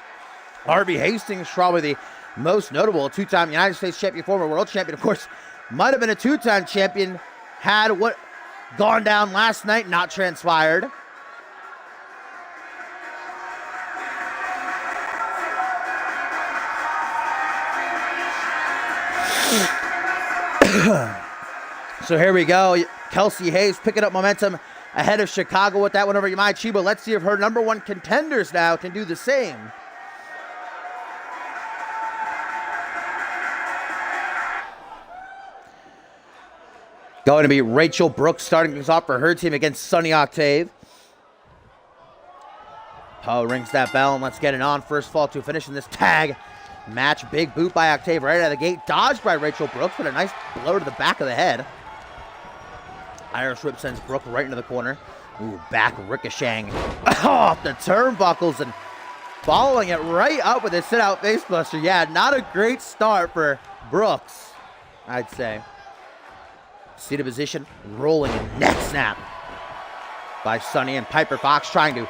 Harvey Hastings, probably the most notable, a 2-time United States champion, former world champion. Of course, might have been a 2-time champion had what gone down last night not transpired. So here we go. Kelsey Hayes picking up momentum ahead of Chicago with that one over Yamai Chiba. Let's see if her number 1 contenders now can do the same. Going to be Rachel Brooks starting things off for her team against Sonny Octave. Poe rings that bell, and let's get it on. First fall to finish in this tag match. Big boot by Octave right out of the gate. Dodged by Rachel Brooks, but a nice blow to the back of the head. Irish whip sends Brooke right into the corner. Ooh, back ricocheting off the turnbuckles and following it right up with a sit-out facebuster. Yeah, not a great start for Brooks, I'd say. Seated position, rolling neck snap by Sonny, and Piper Fox trying to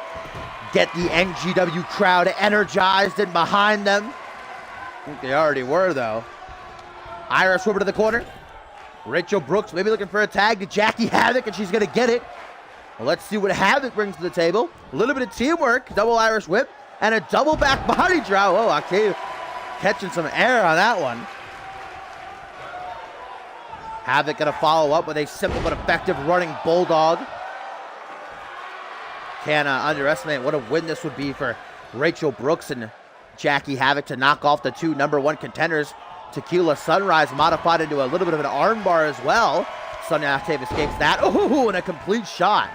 get the NGW crowd energized and behind them. I think they already were, though. Irish whip to the corner. Rachel Brooks maybe looking for a tag to Jackie Havoc, and she's going to get it. Well, let's see what Havoc brings to the table. A little bit of teamwork, double Irish whip, and a double back body drop. Oh, Octave catching some air on that one. Havoc going to follow up with a simple but effective running bulldog. Can't underestimate what a win this would be for Rachel Brooks and Jackie Havoc to knock off the two #1 contenders. Tequila Sunrise modified into a little bit of an armbar as well. Sunny Octave escapes that. Oh, and a complete shot.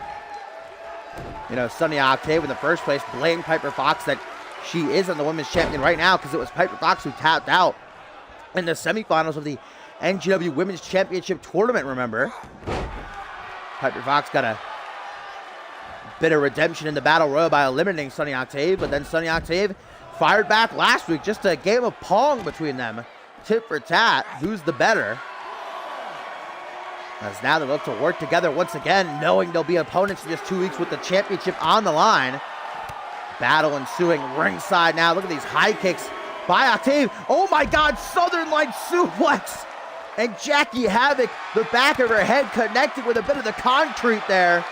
You know, Sunny Octave in the first place blamed Piper Fox that she isn't the women's champion right now because it was Piper Fox who tapped out in the semifinals of the NGW Women's Championship Tournament, remember? Piper Fox got a bit of redemption in the Battle Royal by eliminating Sunny Octave, but then Sunny Octave fired back last week. Just a game of Pong between them. Tit for tat, who's the better? As now they look to work together once again, knowing they'll be opponents in just 2 weeks with the championship on the line. Battle ensuing ringside now. Look at these high kicks by Octave. Oh my God, Southern Light suplex. And Jackie Havoc, the back of her head connected with a bit of the concrete there.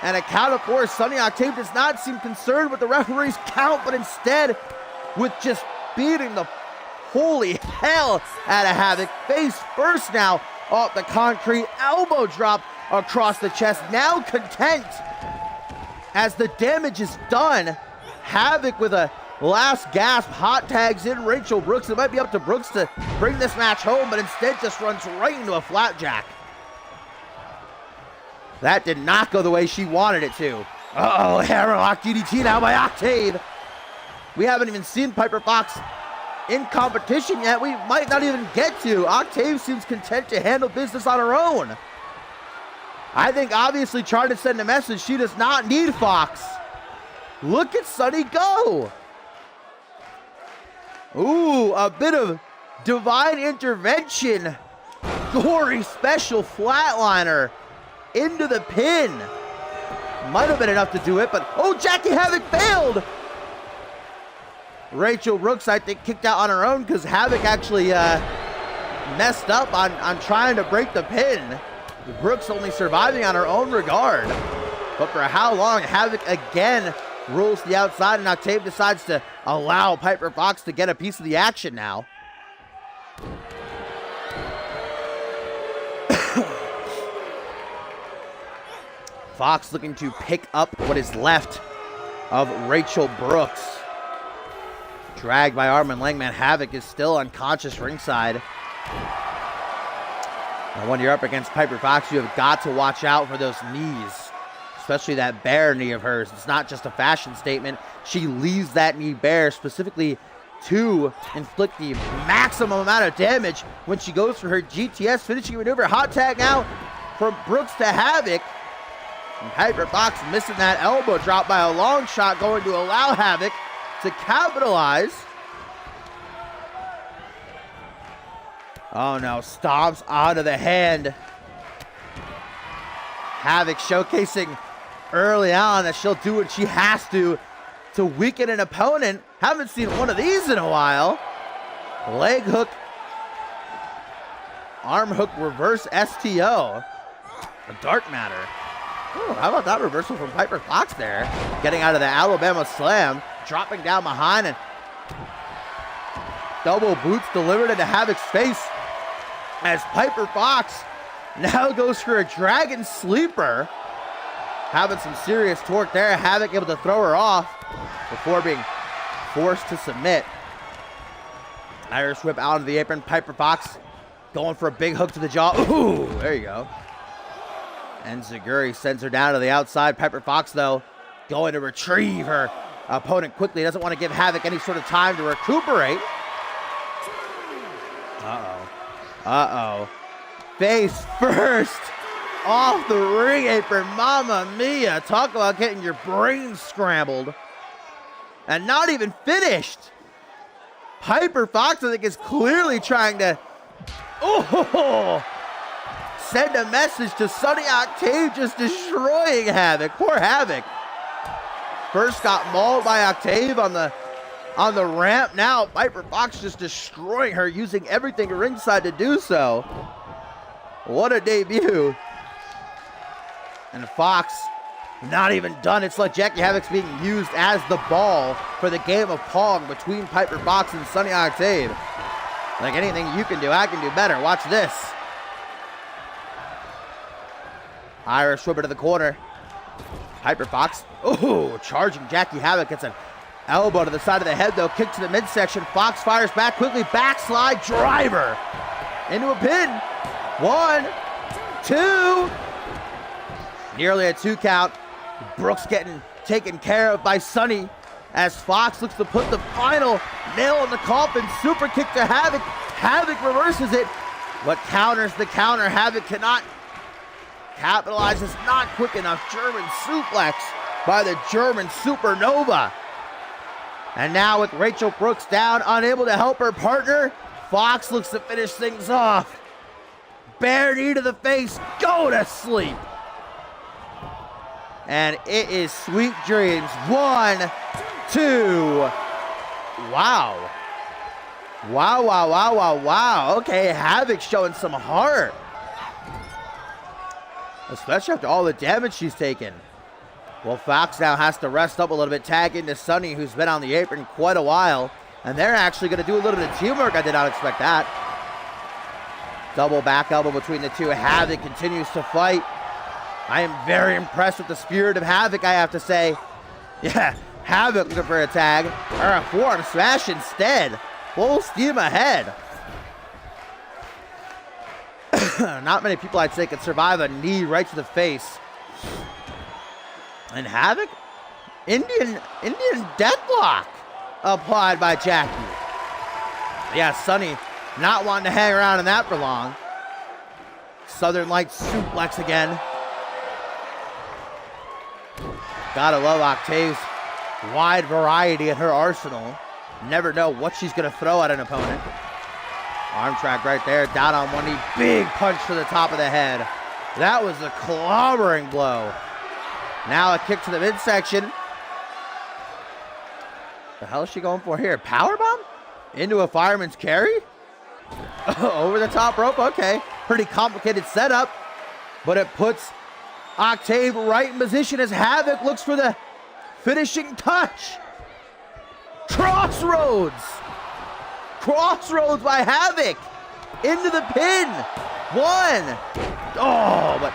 And a count of 4. Sunny Octave does not seem concerned with the referee's count, but instead with just beating the holy hell out of Havoc. Face first now off the concrete. Elbow drop across the chest. Now content as the damage is done. Havoc with a last gasp. Hot tags in Rachel Brooks. It might be up to Brooks to bring this match home, but instead just runs right into a flapjack. That did not go the way she wanted it to. Uh-oh, hammerlock DDT now by Octave. We haven't even seen Piper Fox in competition yet. We might not even get to. Octave seems content to handle business on her own. I think obviously trying to send a message she does not need Fox. Look at Sunny go. Ooh, a bit of divine intervention. Gory special flatliner into the pin. Might have been enough to do it, but oh, Jackie Havoc failed. Rachel Brooks, I think, kicked out on her own because Havoc actually messed up on trying to break the pin. Brooks only surviving on her own regard. But for how long? Havoc again rules the outside, and Octave decides to allow Piper Fox to get a piece of the action now. Fox looking to pick up what is left of Rachel Brooks. Dragged by Armin Langman. Havoc is still unconscious ringside. Now when you're up against Piper Fox, you have got to watch out for those knees. Especially that bare knee of hers. It's not just a fashion statement. She leaves that knee bare specifically to inflict the maximum amount of damage when she goes for her GTS finishing maneuver. Hot tag now from Brooks to Havoc. And Piper Fox missing that elbow drop by a long shot, going to allow Havoc to capitalize. Oh no, stomps onto the hand. Havoc showcasing early on that she'll do what she has to weaken an opponent. Haven't seen one of these in a while. Leg hook, arm hook, reverse STO. A dark matter. Ooh, how about that reversal from Piper Fox there? Getting out of the Alabama slam, dropping down behind, and double boots delivered into Havoc's face as Piper Fox now goes for a dragon sleeper. Having some serious torque there. Havoc able to throw her off before being forced to submit. Irish whip out of the apron. Piper Fox going for a big hook to the jaw. Ooh, there you go. And Zaguri sends her down to the outside. Piper Fox, though, going to retrieve her opponent quickly. Doesn't want to give Havoc any sort of time to recuperate. Uh-oh. Uh-oh. Face first off the ring apron. Mamma mia. Talk about getting your brain scrambled. And not even finished. Piper Fox, I think, is clearly trying to send a message to Sunny Octave, just destroying Havoc. Poor Havoc. First got mauled by Octave on the ramp. Now Piper Fox just destroying her, using everything ringside to do so. What a debut. And Fox not even done. It's like Jackie Havoc's being used as the ball for the game of Pong between Piper Fox and Sunny Octave. Like anything you can do, I can do better. Watch this. Irish whip to the corner. Piper Fox, ooh, charging Jackie Havoc. Gets an elbow to the side of the head, though. Kick to the midsection. Fox fires back quickly. Backslide driver into a pin. 1, 2. Nearly a 2 count. Brooks getting taken care of by Sunny as Fox looks to put the final nail in the coffin. Super kick to Havoc. Havoc reverses it, but counters the counter. Havoc cannot capitalize. It's not quick enough. German suplex by the German Supernova. And now with Rachel Brooks down, unable to help her partner, Fox looks to finish things off. Bare knee to the face. Go to sleep. And it is sweet dreams. 1, 2. Wow. Wow. Okay, Havoc showing some heart. Especially after all the damage she's taken. Well, Fox now has to rest up a little bit, tag into Sunny, who's been on the apron quite a while. And they're actually going to do a little bit of teamwork. I did not expect that. Double back elbow between the two. Havoc continues to fight. I am very impressed with the spirit of Havoc, I have to say. Yeah, Havoc looking for a tag. Or a forearm smash instead. Full steam ahead. Not many people, I'd say, could survive a knee right to the face. And Havoc? Indian deathlock applied by Jackie. Yeah, Sunny not wanting to hang around in that for long. Southern Lights suplex again. Gotta love Octave's wide variety at her arsenal. Never know what she's gonna throw at an opponent. Arm track right there, down on one knee. Big punch to the top of the head. That was a clobbering blow. Now a kick to the midsection. The hell is she going for here? Powerbomb? Into a fireman's carry? Over the top rope, okay. Pretty complicated setup, but it puts Octave right in position as Havoc looks for the finishing touch. Crossroads by Havoc. Into the pin. 1. Oh, but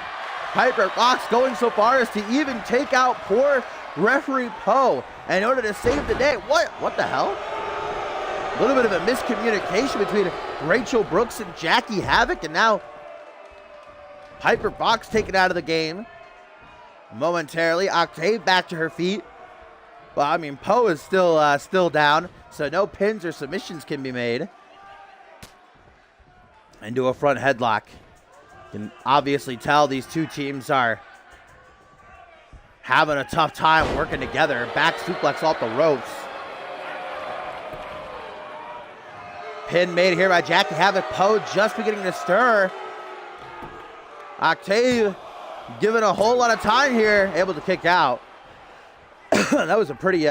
Piper Fox going so far as to even take out poor referee Poe in order to save the day. What the hell? A little bit of a miscommunication between Rachel Brooks and Jackie Havoc, and now Piper Fox taken out of the game momentarily. Octave back to her feet. Well, I mean, Poe is still down, so no pins or submissions can be made. Into a front headlock. You can obviously tell these two teams are having a tough time working together. Back suplex off the ropes. Pin made here by Jackie Havoc. Poe just beginning to stir. Octave given a whole lot of time here, able to kick out. That was a pretty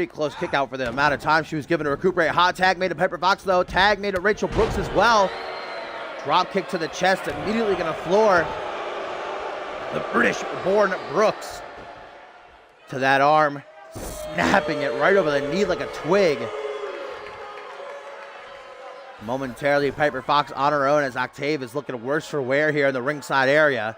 close kick out for the amount of time she was given to recuperate. Hot tag made to Piper Fox, though. Tag made to Rachel Brooks as well. Drop kick to the chest, immediately going to floor the British-born Brooks to that arm, snapping it right over the knee like a twig. Momentarily, Piper Fox on her own as Octave is looking worse for wear here in the ringside area.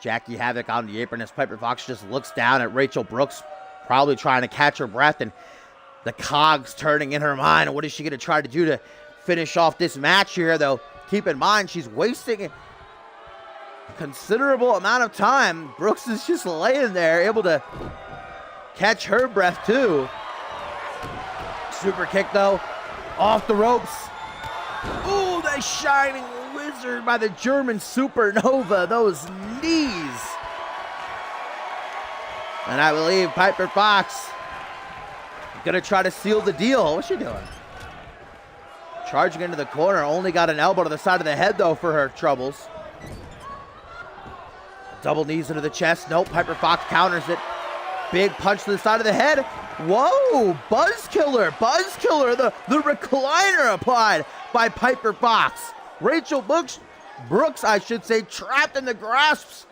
Jackie Havoc on the apron as Piper Fox just looks down at Rachel Brooks, probably trying to catch her breath, and the cogs turning in her mind. What is she going to try to do to finish off this match here, though? Keep in mind, she's wasting a considerable amount of time. Brooks is just laying there, able to catch her breath, too. Super kick, though, off the ropes. Ooh, the shining wizard by the German Supernova. Those knees. And I believe Piper Fox gonna try to seal the deal. What's she doing? Charging into the corner. Only got an elbow to the side of the head, though, for her troubles. Double knees into the chest. Nope, Piper Fox counters it. Big punch to the side of the head. Whoa, Buzzkiller, the recliner applied by Piper Fox. Rachel Brooks, I should say, trapped in the grasps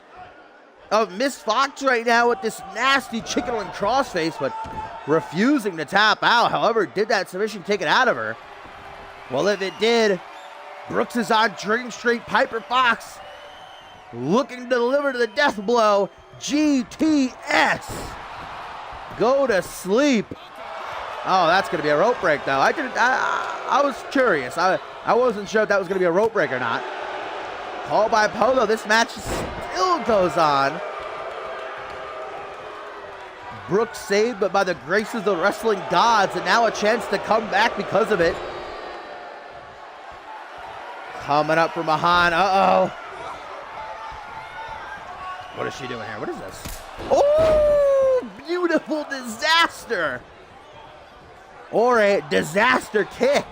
of Miss Fox right now with this nasty chicken wing crossface, but refusing to tap out. However, did that submission take it out of her? Well, if it did, Brooks is on Dream Street. Piper Fox looking to deliver to the death blow. GTS. Go to sleep. Oh, that's going to be a rope break, though. I was curious. I wasn't sure if that was going to be a rope break or not. Call by Polo. This match still goes on. Brooks saved, but by the graces of the wrestling gods, and now a chance to come back because of it. Coming up from behind. Uh-oh. What is she doing here? What is this? Oh, beautiful disaster. Or a disaster kick.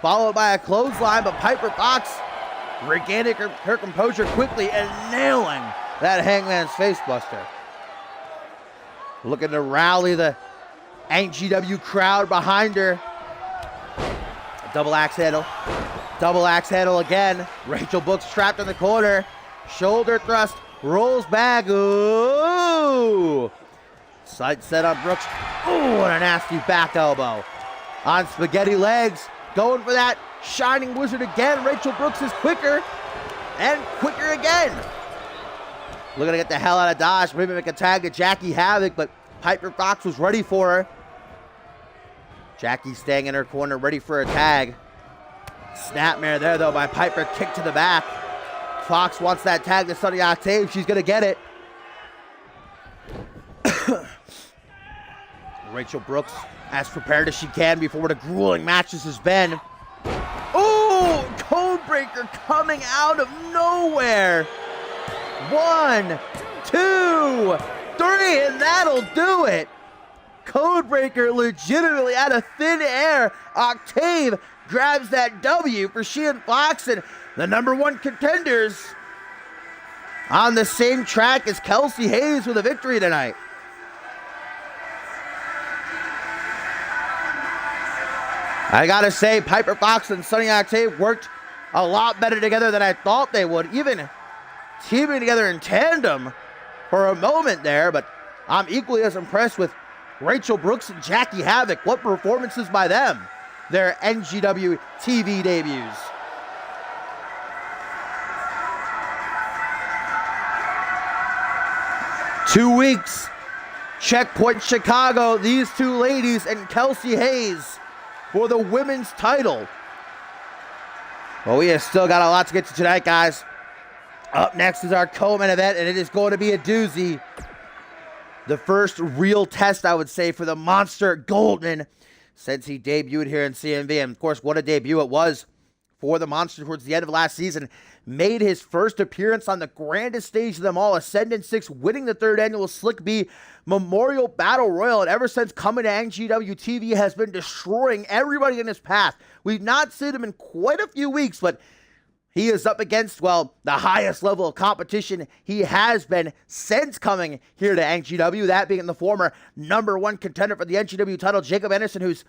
Followed by a clothesline, but Piper Fox regaining her composure quickly and nailing that Hangman's facebuster. Looking to rally the NGW crowd behind her. Double axe handle. Double axe handle again. Rachel Brooks trapped in the corner. Shoulder thrust. Rolls back. Ooh. Sight set on Brooks. Ooh, and a nasty back elbow. On spaghetti legs. Going for that Shining Wizard again. Rachel Brooks is quicker. And quicker again. Looking to get the hell out of Dodge. Maybe make a tag to Jackie Havoc, but Piper Fox was ready for her. Jackie staying in her corner, ready for a tag. Snapmare there, though, by Piper. Kick to the back. Fox wants that tag to Sunny Octave. She's going to get it. Rachel Brooks as prepared as she can before what a grueling match this has been. Ooh, Codebreaker coming out of nowhere. 1, 2, 3, and that'll do it. Codebreaker legitimately out of thin air. Octave grabs that W for she and Fox, and the #1 contenders on the same track as Kelsey Hayes with a victory tonight. I gotta say, Piper Fox and Sunny Octave worked a lot better together than I thought they would, even teaming together in tandem for a moment there, but I'm equally as impressed with Rachel Brooks and Jackie Havoc. What performances by them, their NGW TV debuts. Two weeks, Checkpoint Chicago, these two ladies and Kelsey Hayes for the women's title. Well, we have still got a lot to get to tonight, guys. Up next is our co-main event, and it is going to be a doozy. The first real test, I would say, for the Monster Goldman since he debuted here in CMV. And, of course, what a debut it was for the Monster towards the end of last season. Made his first appearance on the grandest stage of them all, Ascendant 6, winning the 3rd annual Slick B Memorial Battle Royal. And ever since coming to NGW TV, has been destroying everybody in his path. We've not seen him in quite a few weeks, but he is up against, well, the highest level of competition he has been since coming here to NGW, that being the former #1 contender for the NGW title, Jacob Anderson, who's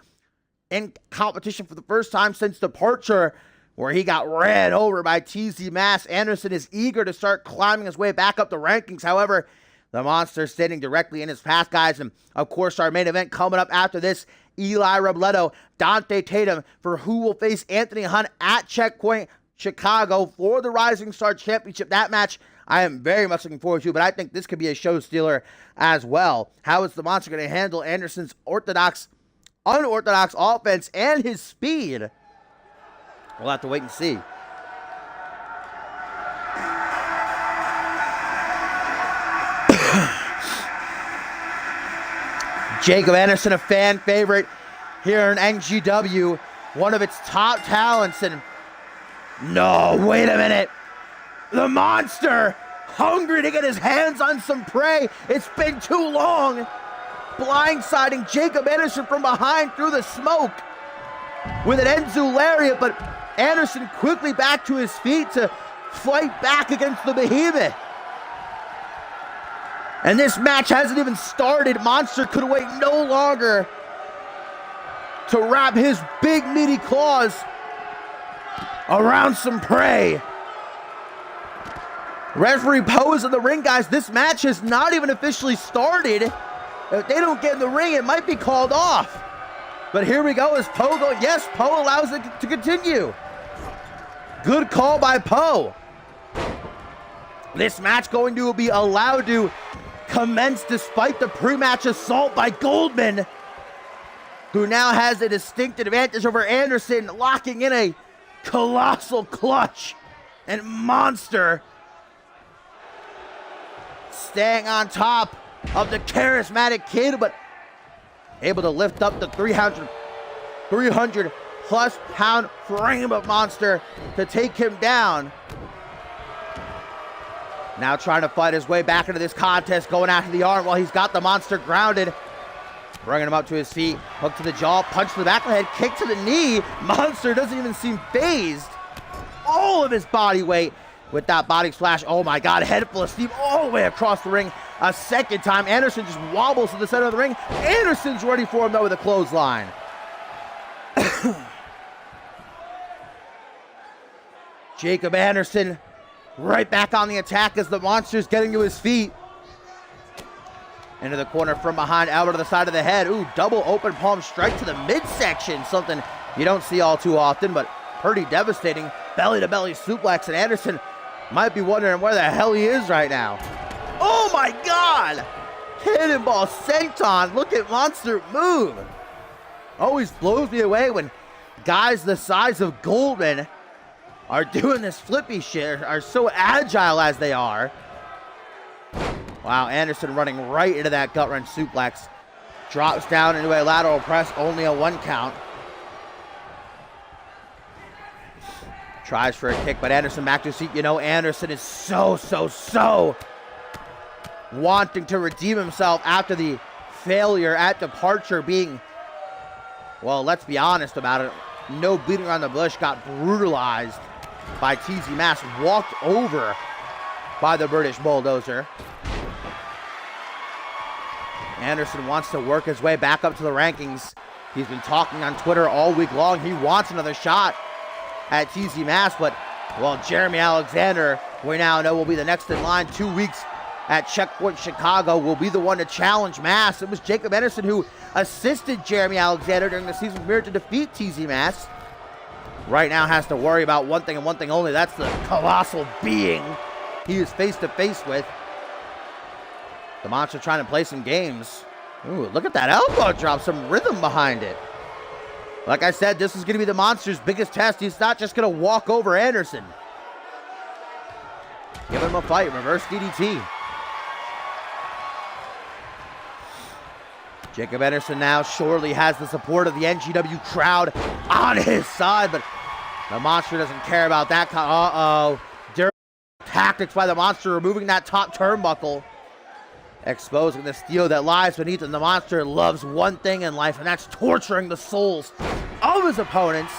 in competition for the first time since departure, where he got ran over by TZ Mass. Anderson is eager to start climbing his way back up the rankings. However, the Monster standing directly in his path, guys. And, of course, our main event coming up after this, Eli Robledo, Dante Tatum, for who will face Anthony Hunt at Checkpoint Chicago for the Rising Star Championship. That match I am very much looking forward to, but I think this could be a show stealer as well. How is the Monster going to handle Anderson's unorthodox offense and his speed? We'll have to wait and see. Jacob Anderson, a fan favorite here in NGW, one of its top talents, and no, wait a minute. The Monster, hungry to get his hands on some prey. It's been too long. Blindsiding Jacob Anderson from behind through the smoke with an Enzu lariat, but Anderson quickly back to his feet to fight back against the behemoth. And this match hasn't even started. Monster could wait no longer to wrap his big meaty claws around some prey. Referee Poe is in the ring, guys. This match has not even officially started. If they don't get in the ring, it might be called off. But here we go as Poe going. Yes, Poe allows it to continue. Good call by Poe. This match going to be allowed to commence despite the pre-match assault by Goldman, who now has a distinct advantage over Anderson, locking in a colossal clutch. And Monster staying on top of the charismatic Kid, but able to lift up the 300 plus pound frame of Monster to take him down. Now trying to fight his way back into this contest, going after the arm while he's got the Monster grounded. Bringing him up to his feet, hook to the jaw, punch to the back of the head, kick to the knee. Monster doesn't even seem phased. All of his body weight with that body splash. Oh my God, head full of steam all the way across the ring. A second time, Anderson just wobbles to the center of the ring. Anderson's ready for him though with a clothesline. Jacob Anderson right back on the attack as the Monster's getting to his feet. Into the corner from behind, elbow to the side of the head. Ooh, double open palm strike to the midsection. Something you don't see all too often, but pretty devastating. Belly-to-belly suplex, and Anderson might be wondering where the hell he is right now. Oh my God! Cannonball senton. Look at Monster move. Always blows me away when guys the size of Goldman are doing this flippy shit, are so agile as they are. Wow, Anderson running right into that gut wrench suplex. Drops down into a lateral press, only a 1 count. Tries for a kick, but Anderson back to his feet. You know, Anderson is so wanting to redeem himself after the failure at Departure, being, well, let's be honest about it. No beating around the bush, got brutalized by TZ Mass, walked over by the British Bulldozer. Anderson wants to work his way back up to the rankings. He's been talking on Twitter all week long. He wants another shot at TZ Mass, but, well, Jeremy Alexander, we now know, will be the next in line. 2 weeks at Checkpoint Chicago, will be the one to challenge Mass. It was Jacob Anderson who assisted Jeremy Alexander during the season premiere to defeat TZ Mass. Right now has to worry about one thing and one thing only. That's the colossal being he is face to face with. The Monster trying to play some games. Ooh, look at that elbow drop, some rhythm behind it. Like I said, this is going to be the Monster's biggest test. He's not just going to walk over Anderson. Give him a fight. Reverse DDT. Jacob Anderson now surely has the support of the NGW crowd on his side, but the Monster doesn't care about that. Uh-oh. Dirty tactics by the Monster, removing that top turnbuckle, exposing the steel that lies beneath him. The Monster loves one thing in life, and that's torturing the souls of his opponents.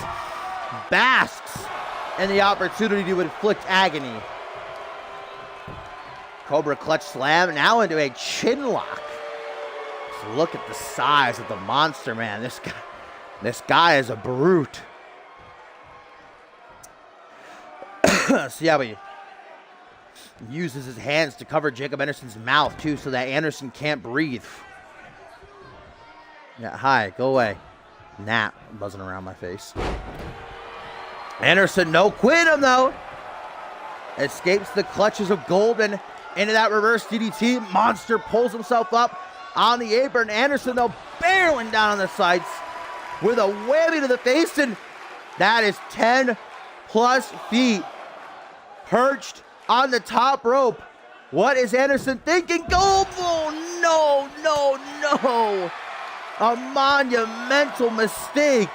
Basks in the opportunity to inflict agony. Cobra clutch slam, now into a chin lock. Just look at the size of the Monster, man. This guy is a brute. See how he uses his hands to cover Jacob Anderson's mouth, too, so that Anderson can't breathe. Yeah, hi, go away. Gnat buzzing around my face. Anderson, no quit him, though. Escapes the clutches of Goldman into that reverse DDT. Monster pulls himself up on the apron. Anderson, though, barreling down on the sights with a whammy to the face, and that is 10 plus feet perched on the top rope. What is Anderson thinking? Go! Oh, no. A monumental mistake.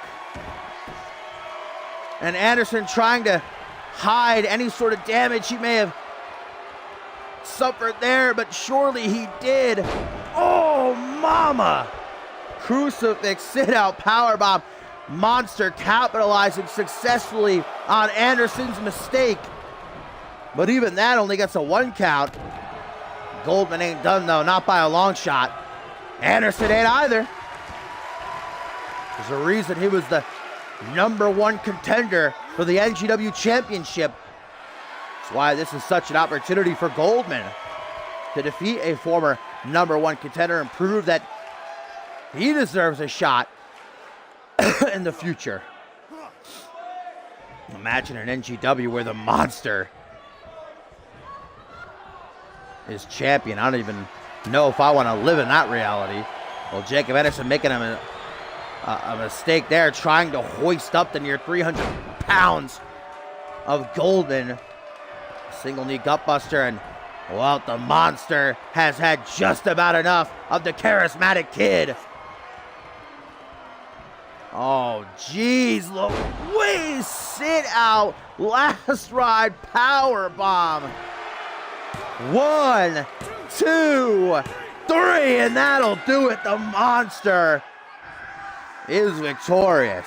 And Anderson trying to hide any sort of damage he may have suffered there, but surely he did. Oh, mama! Crucifix, sit-out powerbomb. Monster capitalizing successfully on Anderson's mistake. But even that only gets a 1 count. Goldman ain't done, though, not by a long shot. Anderson ain't either. There's a reason he was the #1 contender for the NGW Championship. That's why this is such an opportunity for Goldman to defeat a former #1 contender and prove that he deserves a shot in the future. Imagine an NGW where the Monster is champion. I don't even know if I want to live in that reality. Well, Jacob Anderson making a mistake there, trying to hoist up the near 300 pounds of Goldman. Single knee gutbuster, and well, the monster has had just about enough of the charismatic kid. Oh, geez, Louise, sit out, last ride power bomb. 1, 2, 3, and that'll do it. The monster is victorious.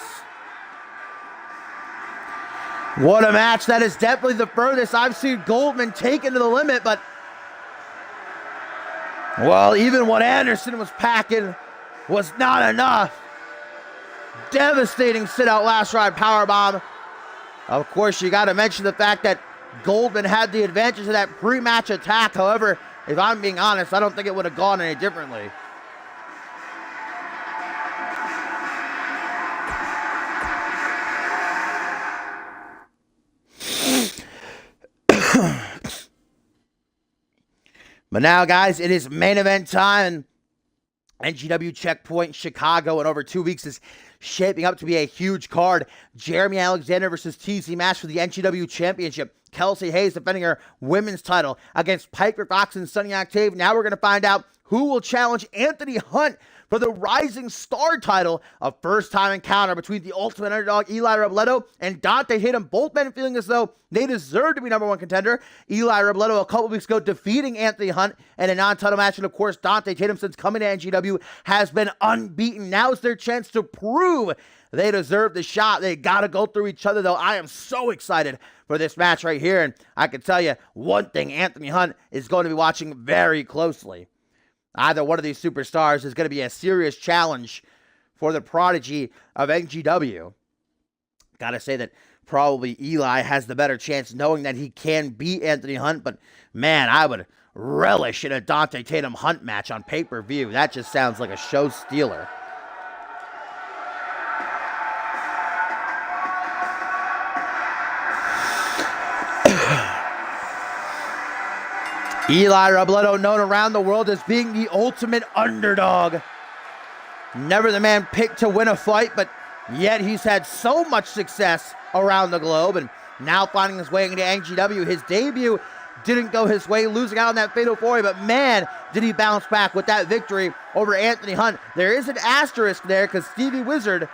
What a match. That is definitely the furthest I've seen Goldman taken to the limit, but well, even what Anderson was packing was not enough. Devastating sit-out last ride powerbomb. Of course, you got to mention the fact that Goldman had the advantage of that pre-match attack. However, if I'm being honest, I don't think it would have gone any differently. But now, guys, it is main event time. NGW Checkpoint Chicago in over 2 weeks is shaping up to be a huge card. Jeremy Alexander versus TC Match for the NGW Championship. Kelsey Hayes defending her women's title against Piper Fox and Sunny Octave. Now we're going to find out who will challenge Anthony Hunt for the Rising Star title. A first-time encounter between the Ultimate Underdog Eli Robledo and Dante Tatum. Both men feeling as though they deserve to be number one contender. Eli Robledo a couple weeks ago defeating Anthony Hunt in a non-title match. And of course, Dante Tatum, since coming to NGW, has been unbeaten. Now is their chance to prove they deserve the shot. They got to go through each other, though. I am so excited for this match right here. And I can tell you one thing, Anthony Hunt is going to be watching very closely. Either one of these superstars is going to be a serious challenge for the prodigy of NGW. Got to say that probably Eli has the better chance, knowing that he can beat Anthony Hunt. But man, I would relish in a Dante Tatum Hunt match on pay-per-view. That just sounds like a show stealer. Eli Robledo, known around the world as being the ultimate underdog. Never the man picked to win a fight, but yet he's had so much success around the globe, and now finding his way into NGW. His debut didn't go his way, losing out on that fatal four-way, but man, did he bounce back with that victory over Anthony Hunt. There is an asterisk there because Stevie Wizard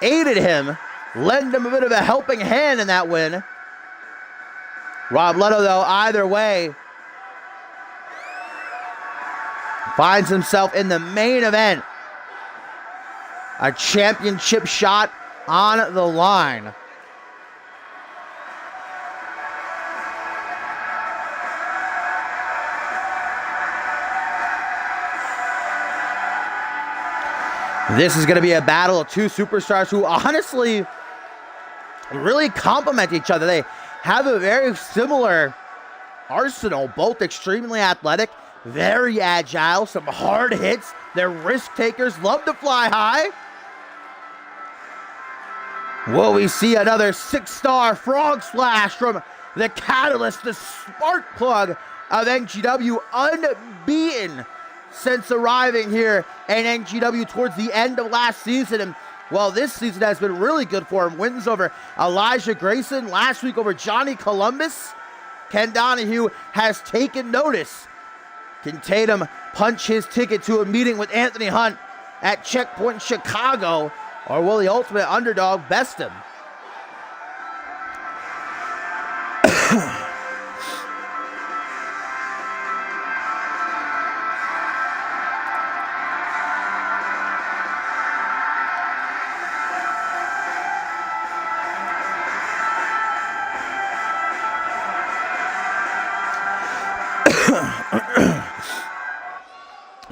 aided him, lended him a bit of a helping hand in that win. Robledo, though, either way, finds himself in the main event. A championship shot on the line. This is going to be a battle of two superstars who honestly really complement each other. They have a very similar arsenal, both extremely athletic, very agile, some hard hits. They're risk takers, love to fly high. Will we see another 6-star frog splash from the Catalyst, the spark plug of NGW, unbeaten since arriving here in NGW towards the end of last season. And well, this season has been really good for him. Wins over Elijah Grayson, last week over Johnny Columbus. Ken Donahue has taken notice. Can Tatum punch his ticket to a meeting with Anthony Hunt at Checkpoint Chicago, or will the Ultimate Underdog best him?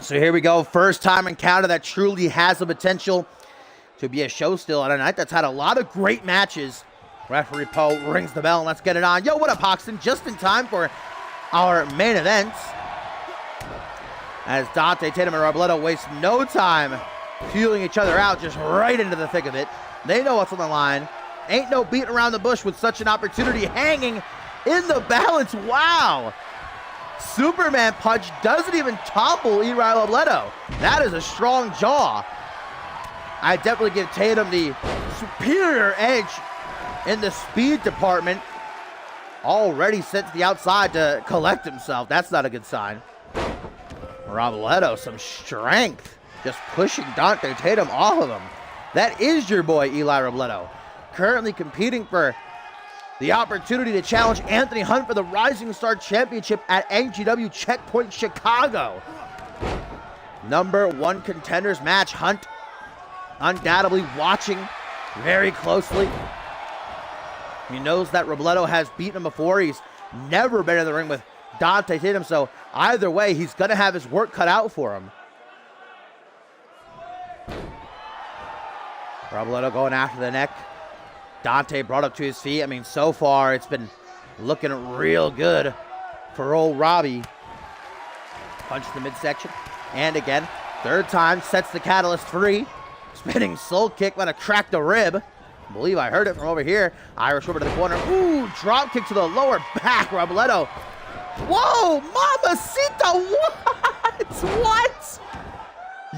So here we go, first time encounter that truly has the potential to be a show still on a night that's had a lot of great matches. Referee Poe rings the bell and let's get it on. Yo, what up, Hoxton? Just in time for our main events. As Dante Tatum and Robledo waste no time feeling each other out, just right into the thick of it. They know what's on the line. Ain't no beating around the bush with such an opportunity hanging in the balance. Wow. Superman punch doesn't even topple Eli Robledo. That is a strong jaw. I definitely give Tatum the superior edge in the speed department. Already sent to the outside to collect himself. That's not a good sign. Robledo, some strength. Just pushing Dante Tatum off of him. That is your boy, Eli Robledo. Currently competing for the opportunity to challenge Anthony Hunt for the Rising Star Championship at NGW Checkpoint Chicago. #1 contenders match. Hunt undoubtedly watching very closely. He knows that Robledo has beaten him before. He's never been in the ring with Dante Tatum, so either way, he's going to have his work cut out for him. Robledo going after the neck. Dante brought up to his feet. I mean, so far, it's been looking real good for old Robbie. Punch to the midsection. And again, third time, sets the Catalyst free. Spinning soul kick, gonna crack the rib. I believe I heard it from over here. Irish whip to the corner. Ooh, drop kick to the lower back. Robledo. Whoa, mamacita, what? What?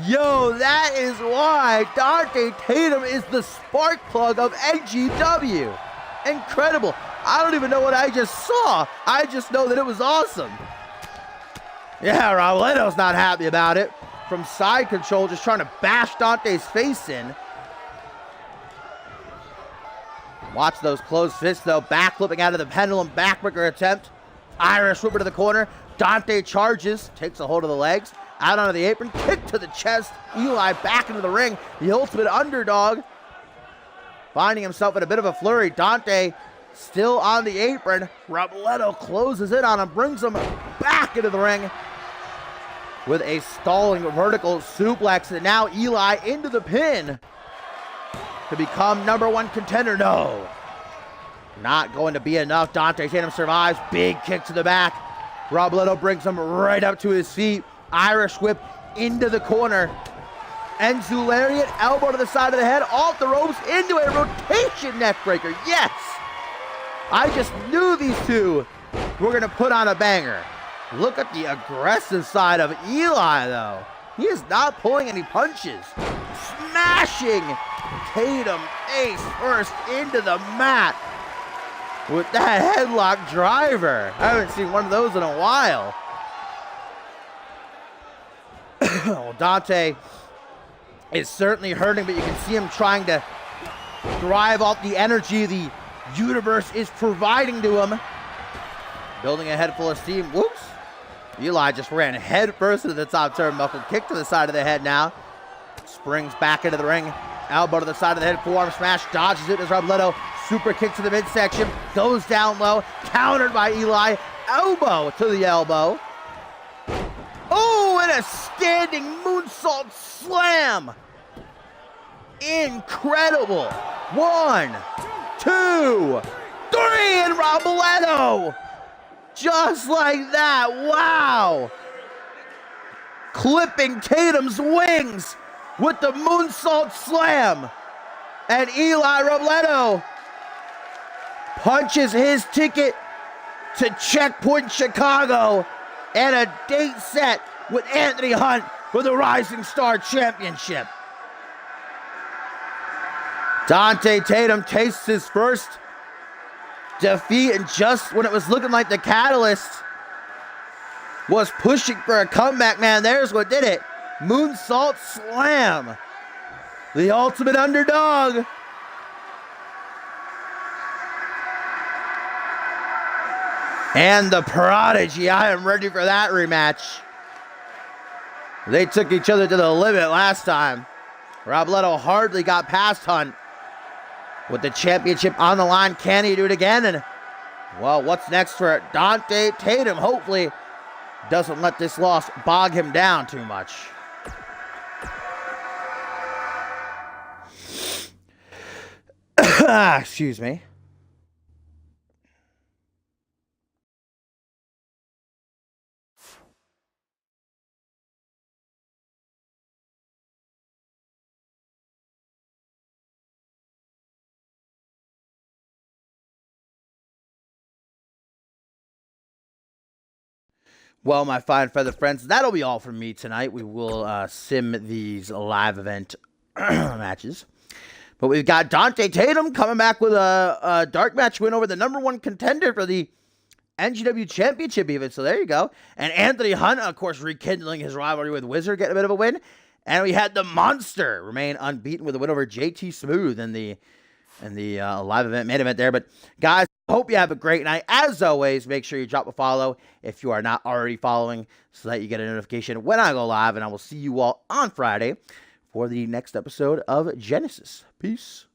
Yo, that is why Dante Tatum is the spark plug of NGW. Incredible. I don't even know what I just saw. I just know that it was awesome. Yeah, Robledo's not happy about it. From side control, just trying to bash Dante's face in. Watch those closed fists, though. Back flipping out of the pendulum, backbreaker attempt. Irish whipper to the corner. Dante charges, takes a hold of the legs. Out onto the apron, kick to the chest. Eli back into the ring. The ultimate underdog. Finding himself in a bit of a flurry. Dante still on the apron. Robledo closes in on him, brings him back into the ring with a stalling vertical suplex. And now Eli into the pin to become #1 contender. No, not going to be enough. Dante Tatum survives. Big kick to the back. Robledo brings him right up to his feet. Irish whip into the corner. Enzu lariat, elbow to the side of the head, off the ropes, into a rotation neck breaker. Yes! I just knew these two were going to put on a banger. Look at the aggressive side of Eli, though. He is not pulling any punches. Smashing Tatum face first into the mat with that headlock driver. I haven't seen one of those in a while. Well, Dante is certainly hurting, but you can see him trying to drive off the energy the universe is providing to him. Building a head full of steam. Whoops. Eli just ran head first into the top turnbuckle. Kick to the side of the head now. Springs back into the ring. Elbow to the side of the head. Forearm smash. Dodges it as Robledo. Super kick to the midsection. Goes down low. Countered by Eli. Elbow to the elbow. Oh, and a standing moonsault slam. Incredible. 1, 2, 3, and Robledo. Just like that. Wow. Clipping Tatum's wings with the moonsault slam. And Eli Robledo punches his ticket to Checkpoint Chicago and a date set with Anthony Hunt for the Rising Star Championship. Dante Tatum tastes his first defeat, and just when it was looking like the Catalyst was pushing for a comeback, man, there's what did it. Moonsault slam. The ultimate underdog. And the Prodigy. I am ready for that rematch. They took each other to the limit last time. Robledo hardly got past Hunt. With the championship on the line, can he do it again? And, well, what's next for Dante Tatum? Hopefully doesn't let this loss bog him down too much. Excuse me. Well, my fine feather friends, that'll be all from me tonight. We will sim these live event matches. But we've got Dante Tatum coming back with a dark match win over the #1 contender for the NGW Championship even. So there you go. And Anthony Hunt, of course, rekindling his rivalry with Wizard, getting a bit of a win. And we had the Monster remain unbeaten with a win over JT Smooth in the live event, main event there. But guys, hope you have a great night. As always, make sure you drop a follow if you are not already following so that you get a notification when I go live. And I will see you all on Friday for the next episode of Genesis. Peace.